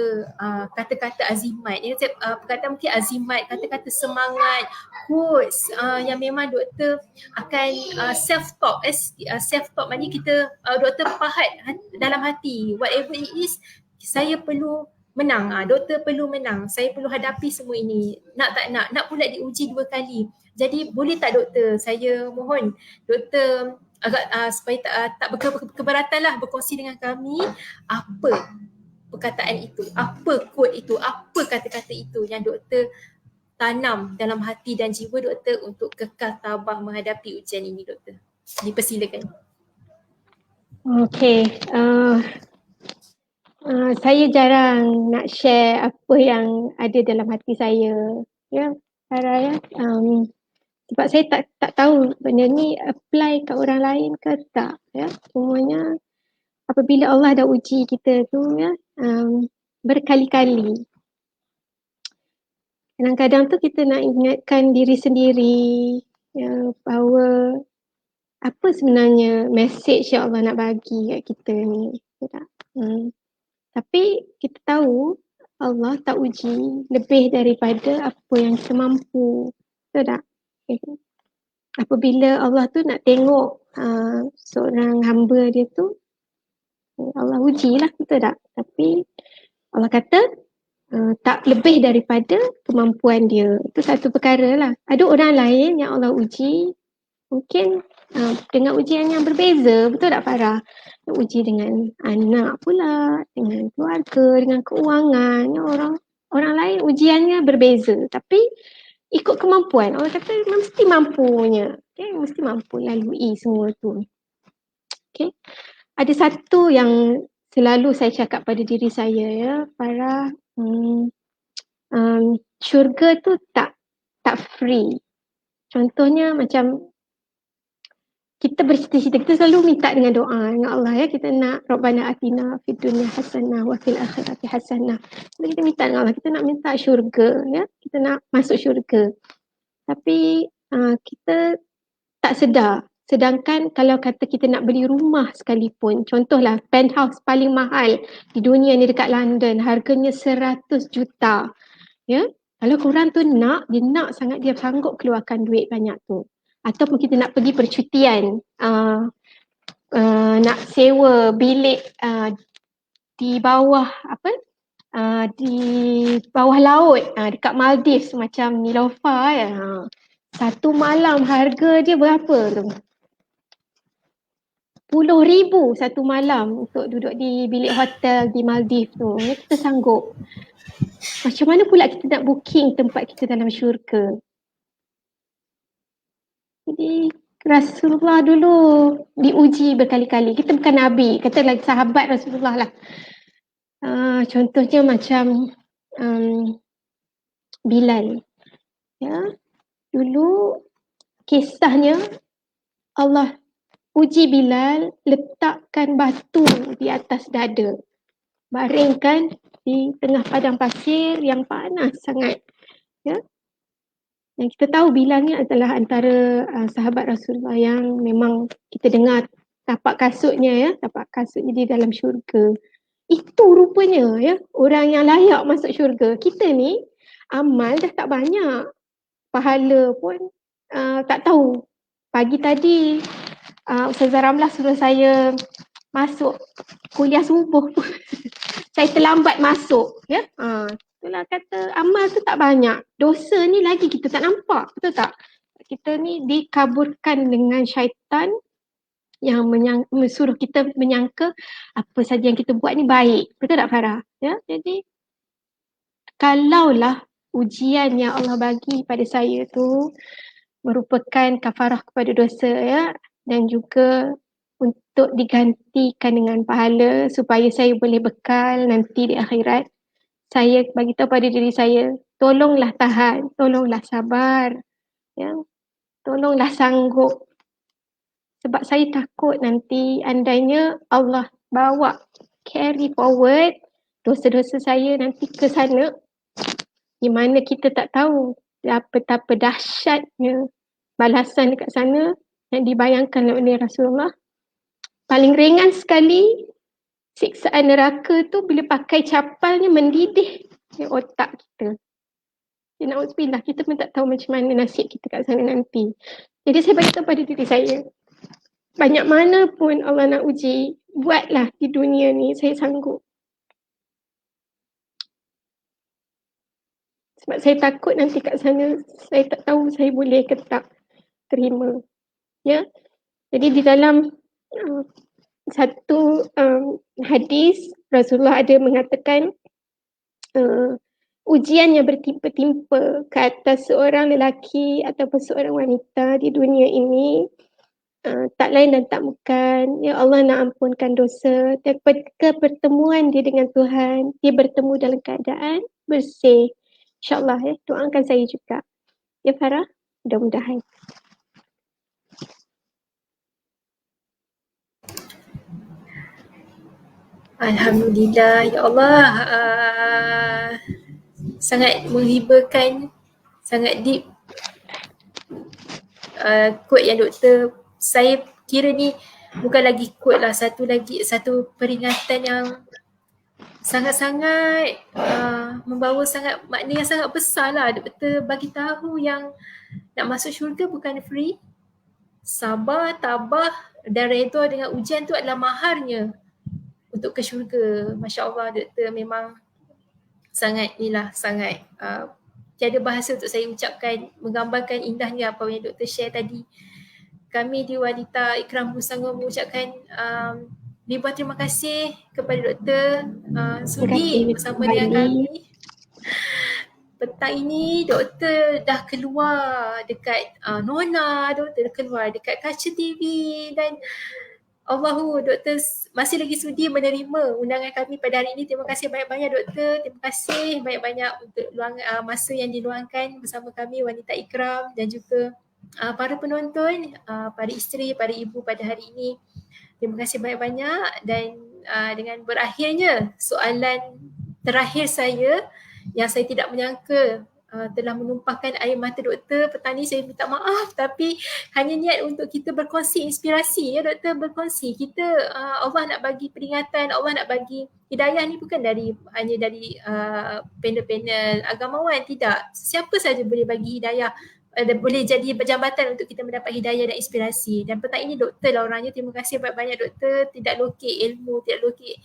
kata-kata azimat. Perkataan mungkin azimat, kata-kata semangat, quotes yang memang doktor akan self-talk. Self-talk maknanya kita, doktor pahat dalam hati, whatever it is, saya perlu menang. Doktor perlu menang. Saya perlu hadapi semua ini. Nak tak nak pula diuji 2 kali. Jadi boleh tak doktor, saya mohon doktor agak supaya tak berkeberatan lah, berkongsi dengan kami apa perkataan itu, apa quote itu, apa kata-kata itu yang doktor tanam dalam hati dan jiwa doktor untuk kekal tabah menghadapi ujian ini doktor. Dipersilakan. Okey. Saya jarang nak share apa yang ada dalam hati saya. Ya, Farah ya. Sebab saya tak tahu benda ni apply kat orang lain ke tak ya. Semuanya apabila Allah dah uji kita tu ya, berkali-kali. Kadang-kadang tu kita nak ingatkan diri sendiri ya, bahawa apa sebenarnya message yang Allah nak bagi kat kita ni. Tak? Tapi kita tahu Allah tak uji lebih daripada apa yang kita mampu. Betul tak? Apabila Allah tu nak tengok seorang hamba dia tu, Allah ujilah, betul tak? Tapi Allah kata tak lebih daripada kemampuan dia. Itu satu perkara lah. Ada orang lain yang Allah uji mungkin dengan ujian yang berbeza, betul tak Farah? Uji dengan anak pula, dengan keluarga, dengan keuangan. Orang Orang lain ujiannya berbeza, tapi ikut kemampuan. Orang kata mesti mampunya. Okay? Mesti mampu lalui semua tu. Okay? Ada satu yang selalu saya cakap pada diri saya, ya, Farah, syurga tu tak free. Contohnya macam kita bercita-cita, kita selalu minta dengan doa dengan Allah, ya, kita nak Rabbana atina fid dunya hasanah wa fil akhirati hasanah. Kita minta dengan Allah, kita nak minta syurga, ya, kita nak masuk syurga. Tapi kita tak sedar. Sedangkan kalau kata kita nak beli rumah sekalipun, contohlah penthouse paling mahal di dunia ni dekat London, harganya 100 juta. Ya, kalau korang tu nak, dia nak sangat, dia sanggup keluarkan duit banyak tu. Ataupun kita nak pergi percutian, nak sewa bilik di bawah di bawah laut, dekat Maldives macam Niloufar, ya. Satu malam harga dia berapa tu? 10,000 satu malam untuk duduk di bilik hotel di Maldives tu. Ya, kita sanggup. Macam mana pula kita nak booking tempat kita dalam syurga? Jadi Rasulullah dulu diuji berkali-kali. Kita bukan Nabi, katalah sahabat Rasulullah lah. Contohnya macam Bilal. Ya, dulu kisahnya Allah uji Bilal, letakkan batu di atas dada. Baringkan di tengah padang pasir yang panas sangat. Ya. Dan kita tahu Bilal ni adalah antara sahabat Rasulullah yang memang kita dengar tapak kasutnya, ya, tapak kasutnya di dalam syurga. Itu rupanya, ya, orang yang layak masuk syurga. Kita ni amal dah tak banyak, pahala pun tak tahu. Pagi tadi Ustazah Ramlah suruh saya masuk kuliah subuh pun saya terlambat masuk, ya. Itulah kata amal tu tak banyak. Dosa ni lagi kita tak nampak, betul tak? Kita ni dikaburkan dengan syaitan yang suruh kita menyangka apa saja yang kita buat ni baik. Betul tak, Farah? Ya, jadi kalaulah ujian yang Allah bagi pada saya tu merupakan kafarah kepada dosa, ya, dan juga untuk digantikan dengan pahala supaya saya boleh bekal nanti di akhirat, saya bagi tahu pada diri saya, tolonglah tahan, tolonglah sabar, ya, tolonglah sanggup. Sebab saya takut nanti andainya Allah bawa carry forward dosa-dosa saya nanti ke sana, di mana kita tak tahu betapa dahsyatnya balasan dekat sana yang dibayangkan oleh Rasulullah. Paling ringan sekali siksaan neraka tu bila pakai capalnya mendidih otak kita. Ya, na'udzubillah, kita pun tak tahu macam mana nasib kita kat sana nanti. Jadi saya beritahu pada diri saya, banyak mana pun Allah nak uji, buatlah di dunia ni, saya sanggup. Sebab saya takut nanti kat sana, saya tak tahu saya boleh ke tak terima. Ya, jadi di dalam satu hadis, Rasulullah ada mengatakan ujian yang bertimpa-timpa ke atas seorang lelaki ataupun seorang wanita di dunia ini tak lain dan tak bukan, ya, Allah nak ampunkan dosa, dan ketika pertemuan dia dengan Tuhan, dia bertemu dalam keadaan bersih. InsyaAllah, ya, doakan saya juga. Ya, Farah, mudah-mudahan. Alhamdulillah, ya Allah, sangat menghiburkan, sangat deep quote yang doktor. Saya kira ni bukan lagi quote lah, satu peringatan yang sangat-sangat membawa sangat makna yang sangat besar lah. Doktor bagi tahu yang nak masuk syurga bukan free. Sabar, tabah dan redha dengan ujian tu adalah maharnya untuk ke syurga. Masya Allah, doktor memang sangat tiada bahasa untuk saya ucapkan, menggambarkan indahnya apa yang doktor share tadi. Kami di Wanita Ikram Huluslangor mengucapkan ribuan terima kasih kepada doktor sudi bersama dengan kami. Petang ini doktor dah keluar dekat Nona, doktor dah keluar dekat Kaca TV dan doktor masih lagi sudi menerima undangan kami pada hari ini. Terima kasih banyak-banyak doktor. Terima kasih banyak-banyak untuk masa yang diluangkan bersama kami Wanita Ikram dan juga para penonton, para isteri, para ibu pada hari ini. Terima kasih banyak-banyak dan dengan berakhirnya soalan terakhir saya yang saya tidak menyangka telah menumpahkan air mata doktor petang ni, saya minta maaf tapi hanya niat untuk kita berkongsi inspirasi ya doktor, berkongsi kita Allah nak bagi peringatan, Allah nak bagi hidayah ni bukan hanya dari panel-panel agamawan, tidak, siapa saja boleh bagi hidayah, boleh jadi jambatan untuk kita mendapat hidayah dan inspirasi. Dan petang ini doktor lah orangnya. Terima kasih banyak-banyak doktor, tidak lokek ilmu, tidak lokek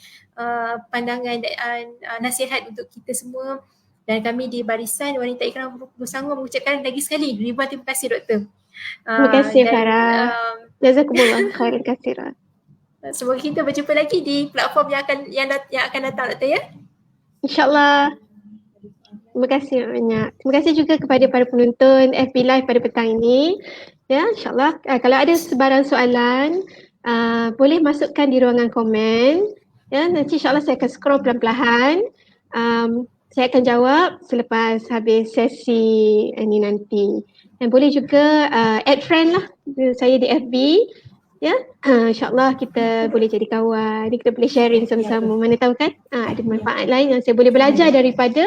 pandangan dan nasihat untuk kita semua. Dan kami di Barisan Wanita Ikram Selangor mengucapkan lagi sekali ribuan terima kasih doktor. Terima kasih Farah. Jazakumullah khairan katsiran. Semoga kita berjumpa lagi di platform yang akan datang doktor ya. InsyaAllah. Terima kasih banyak. Terima kasih juga kepada para penonton FB Live pada petang ini. Ya, insyaAllah kalau ada sebarang soalan boleh masukkan di ruangan komen. Ya, nanti insyaAllah saya akan scroll perlahan-lahan. Saya akan jawab selepas habis sesi ini nanti. Dan boleh juga add friend lah saya di FB. Ya, insyaAllah kita boleh jadi kawan. Kita boleh sharing sama-sama. Mana tahu kan ada manfaat lain yang saya boleh belajar daripada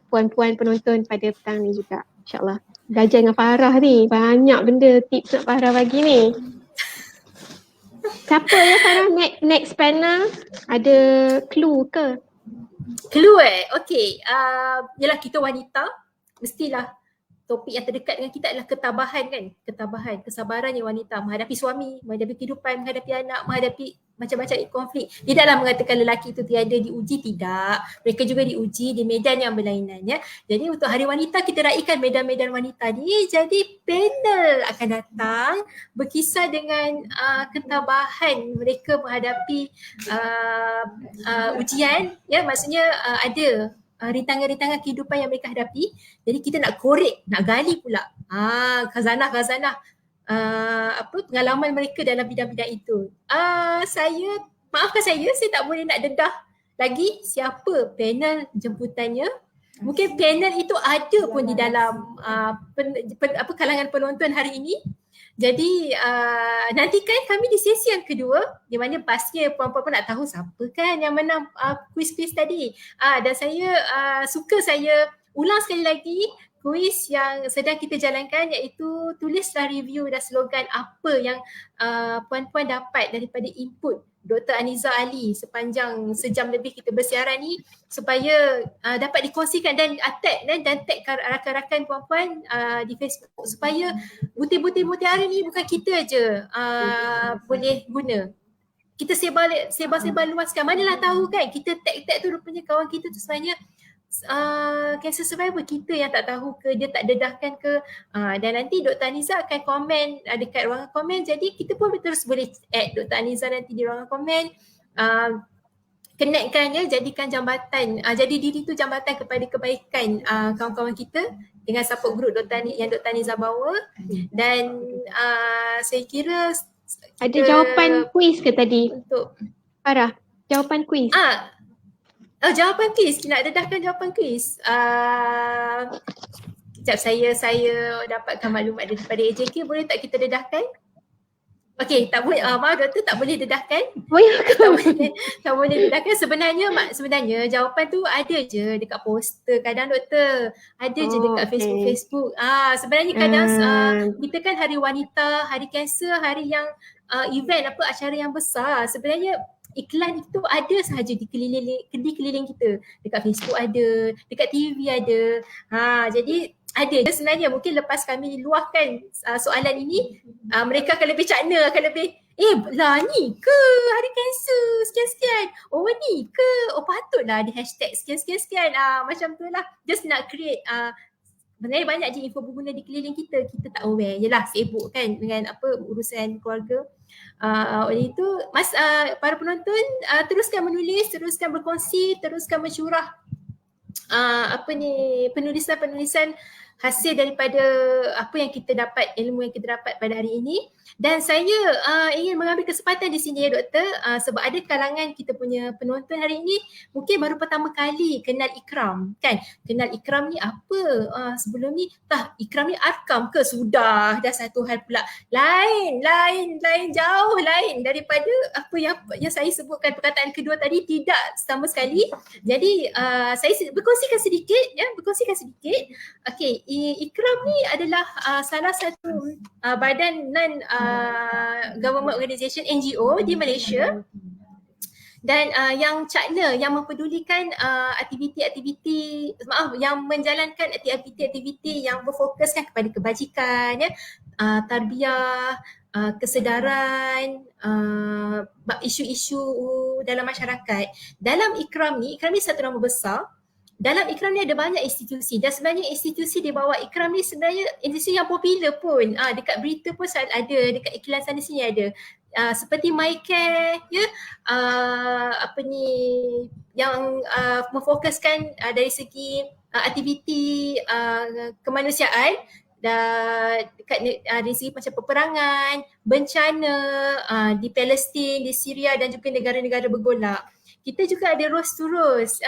puan-puan penonton pada petang ni juga. InsyaAllah. Belajar dengan Farah ni. Banyak benda tips nak Farah bagi ni. Siapa ya Farah next panel? Ada clue ke? Clue okay. Yalah kita wanita, mestilah topik yang terdekat dengan kita adalah ketabahan kan. Ketabahan, kesabaran yang wanita menghadapi suami, menghadapi kehidupan, menghadapi anak, menghadapi macam-macam konflik. Tidaklah mengatakan lelaki itu tiada diuji, tidak. Mereka juga diuji di medan yang berlainan ya. Jadi untuk Hari Wanita kita raikan medan-medan wanita ni. Jadi panel akan datang berkisar dengan ketabahan mereka menghadapi ujian ya. Maksudnya ada rintangan-rintangan kehidupan yang mereka hadapi. Jadi kita nak korek, nak gali pula khazanah-khazanah pengalaman mereka dalam bidang-bidang itu. Maafkan saya tak boleh nak dedah lagi siapa panel jemputannya. Mungkin panel itu ada pun di dalam kalangan penonton hari ini. Jadi nantikan kami di sesi yang kedua di mana pastinya puan-puan pun nak tahu siapa kan yang menang kuis-kuis tadi. Dan saya suka saya ulang sekali lagi kuis yang sedang kita jalankan, iaitu tulislah review dan slogan apa yang puan-puan dapat daripada input Dr. Aniza Ali sepanjang sejam lebih kita bersiaran ni, supaya dapat dikongsikan dan tag rakan-rakan puan-puan di Facebook, supaya butir-butir mutiara ni bukan kita je boleh guna. Kita sebar luaskan. Manalah tahu kan kita tag tu rupanya kawan kita tu sebenarnya cancer survivor, kita yang tak tahu ke, dia tak dedahkan ke. Dan nanti Dr. Aniza akan komen dekat ruangan komen, jadi kita pun terus boleh add Dr. Aniza nanti di ruangan komen, connectkan ya, jadikan jambatan, jadi diri tu jambatan kepada kebaikan kawan-kawan kita dengan support group yang Dr. Aniza bawa. Dan saya kira ada jawapan kuis ke tadi? Untuk Farah, jawapan kuis. Jawapan kuis, nak dedahkan jawapan kuis. Sekejap saya dapatkan maklumat daripada AJK, boleh tak kita dedahkan? Okey, tak boleh. Maaf doktor, tak boleh dedahkan. Tak boleh dedahkan. Sebenarnya jawapan tu ada je dekat poster. Kadang doktor ada je dekat Facebook. Sebenarnya kadang kita kan Hari Wanita, Hari Kanser, hari yang event acara yang besar. Sebenarnya iklan itu ada sahaja di keliling kita. Dekat Facebook ada, dekat TV ada. Jadi ada je sebenarnya. Mungkin lepas kami luahkan soalan ini, mereka akan lebih cakna, akan lebih ni ke Hari Kanser sekian-sekian. Ni ke, patutlah di hashtag sekian-sekian. Macam tu lah. Just nak create sebenarnya banyak je info berguna di keliling kita. Kita tak aware. Yelah, sibuk kan dengan urusan keluarga. Oleh itu, para penonton teruskan menulis, teruskan berkongsi, teruskan mencurah penulisan-penulisan hasil daripada apa yang kita dapat, ilmu yang kita dapat pada hari ini. Dan saya ingin mengambil kesempatan di sini ya Doktor, sebab ada kalangan kita punya penonton hari ini mungkin baru pertama kali kenal Ikram kan. Kenal Ikram ni apa, sebelum ni Ikram ni Arkam ke, sudah dah satu hal pula. Lain jauh lain daripada apa yang saya sebutkan perkataan kedua tadi, tidak sama sekali. Jadi saya berkongsikan sedikit. Okey, Ikram ni adalah salah satu badan non government organisation, NGO di Malaysia, dan yang cakna, yang mempedulikan yang menjalankan aktiviti-aktiviti yang berfokuskan kepada kebajikan, tarbiyah, kesedaran, isu-isu dalam masyarakat. Dalam Ikram ni satu nama besar. Dalam Ikram ni ada banyak institusi, dan sebenarnya institusi di bawah Ikram ni sebenarnya institusi yang popular pun. Dekat berita pun ada, dekat iklan sana sini ada. Seperti MyCare, yang memfokuskan dari segi aktiviti kemanusiaan dari segi macam peperangan, bencana di Palestin, di Syria dan juga negara-negara bergolak. Kita juga ada Rose to Rose,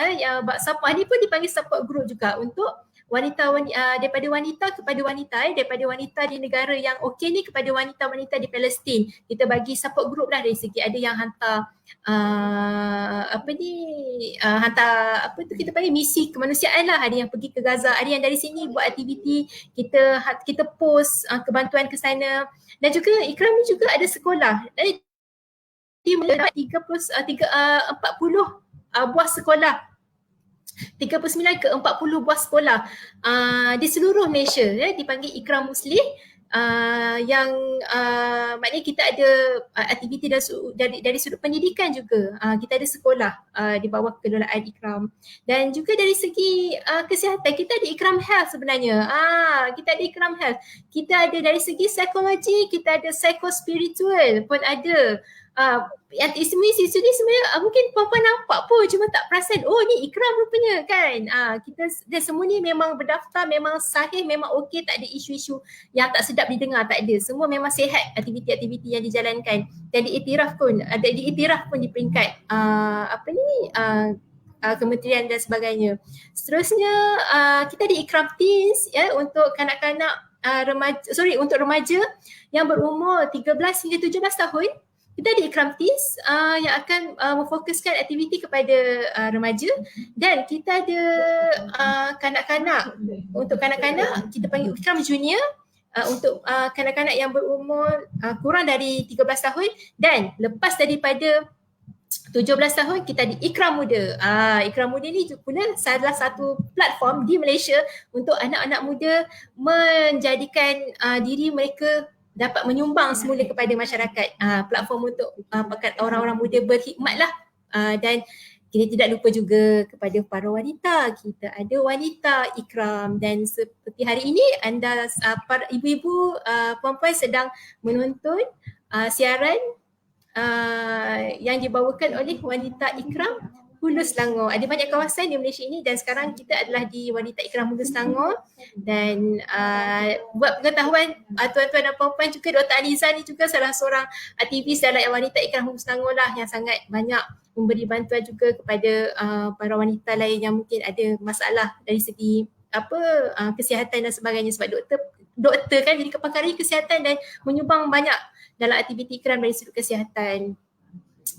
support ni pun dipanggil support group juga untuk daripada wanita kepada wanita, daripada wanita di negara yang okey ni kepada wanita-wanita di Palestin. Kita bagi support group lah dari segi ada yang hantar kita panggil misi kemanusiaan lah, ada yang pergi ke Gaza, ada yang dari sini buat aktiviti, kita post kebantuan ke sana. Dan juga Ikram ni juga ada sekolah. Dia mendapat 40 buah sekolah, 39 ke 40 buah sekolah di seluruh Malaysia, dipanggil Ikram Muslim, yang maknanya kita ada aktiviti dari sudut pendidikan juga. Kita ada sekolah di bawah kelolaan Ikram. Dan juga dari segi kesihatan, kita ada Ikram Health sebenarnya. Kita ada Ikram Health. Kita ada dari segi psikologi, kita ada psikospiritual pun ada. Semua ni sebenarnya mungkin puan-puan nampak pun cuma tak perasan, ni Ikram rupanya kan. Kita semua ni memang berdaftar, memang sahih, memang okey, tak ada isu-isu yang tak sedap didengar, tak ada. Semua memang sihat aktiviti-aktiviti yang dijalankan, dan diiktiraf pun di peringkat kementerian dan sebagainya. Seterusnya kita ada Ikram Teens untuk kanak-kanak untuk remaja yang berumur 13 hingga 17 tahun. Kita ada Ikram Teens yang akan memfokuskan aktiviti kepada remaja, dan kita ada kanak-kanak. Untuk kanak-kanak kita panggil Ikram Junior untuk kanak-kanak yang berumur kurang dari 13 tahun, dan lepas daripada 17 tahun kita ada Ikram Muda. Ikram Muda ni pula salah satu platform di Malaysia untuk anak-anak muda menjadikan diri mereka dapat menyumbang semula kepada masyarakat. Platform untuk orang-orang muda berkhidmat lah. Dan kita tidak lupa juga kepada para wanita. Kita ada wanita Ikram, dan seperti hari ini anda para ibu-ibu, puan-puan sedang menonton siaran yang dibawakan oleh wanita Ikram Hulu Selangor. Ada banyak kawasan di Malaysia ini, dan sekarang kita adalah di wanita Ikram Hulu Selangor. Dan buat pengetahuan tuan-tuan dan puan-puan juga, Dr. Aliza ni juga salah seorang aktivis dalam wanita Ikram Hulu Selangor lah, yang sangat banyak memberi bantuan juga kepada para wanita lain yang mungkin ada masalah dari segi kesihatan dan sebagainya. Sebab doktor kan jadi kepakaran kesihatan dan menyumbang banyak dalam aktiviti Ikram dari sudut kesihatan.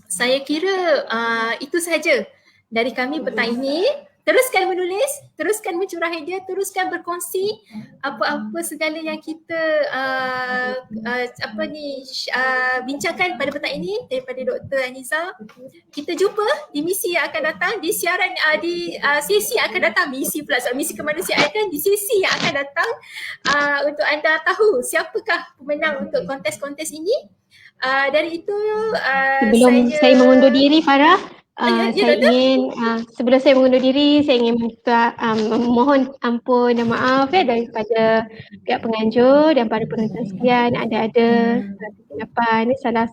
Saya kira itu sahaja dari kami petang ini. Teruskan menulis, teruskan mencurah idea, teruskan berkongsi apa-apa segala yang kita bincangkan pada petang ini daripada Dr. Aniza. Kita jumpa di misi yang akan datang, di siaran di sesi yang akan datang, misi kemanusiaan kan, di sesi yang akan datang, untuk anda tahu siapakah pemenang untuk kontes-kontes ini. Dari itu sebelum saya mengundur diri, Farah, sebelum saya mengundur diri, saya ingin memohon ampun dan maaf daripada pihak penganjur dan para penonton sekalian. Ada kesilapan, salah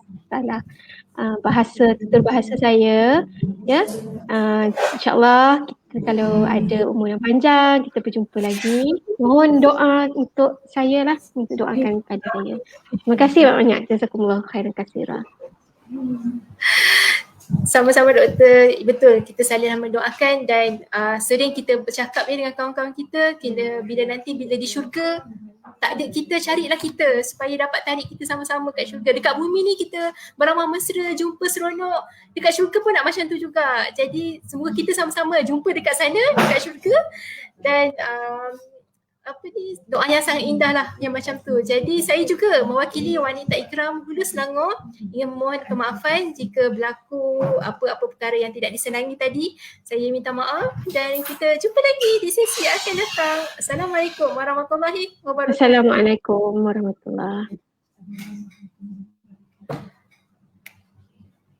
bahasa, tutur bahasa saya. InsyaAllah Kalau ada umur yang panjang, kita berjumpa lagi. Mohon doa untuk saya lah, untuk doakan pada saya. Terima kasih banyak. Jazakumullah khairan katsira. Sama-sama doktor, betul kita saling mendoakan dan sering kita bercakap dengan kawan-kawan kita, bila nanti bila di syurga tak ada kita, carilah kita supaya dapat tarik kita sama-sama kat syurga. Dekat bumi ni kita beramah mesra, jumpa seronok, dekat syurga pun nak macam tu juga. Jadi semoga kita sama-sama jumpa dekat sana, dekat syurga dan doa yang sangat indah lah yang macam tu. Jadi saya juga mewakili wanita Ikram Hulu Selangor ingin memohon kemaafan jika berlaku apa-apa perkara yang tidak disenangi tadi. Saya minta maaf dan kita jumpa lagi di sesi akan datang. Assalamualaikum warahmatullahi wabarakatuh. Assalamualaikum warahmatullahi wabarakatuh.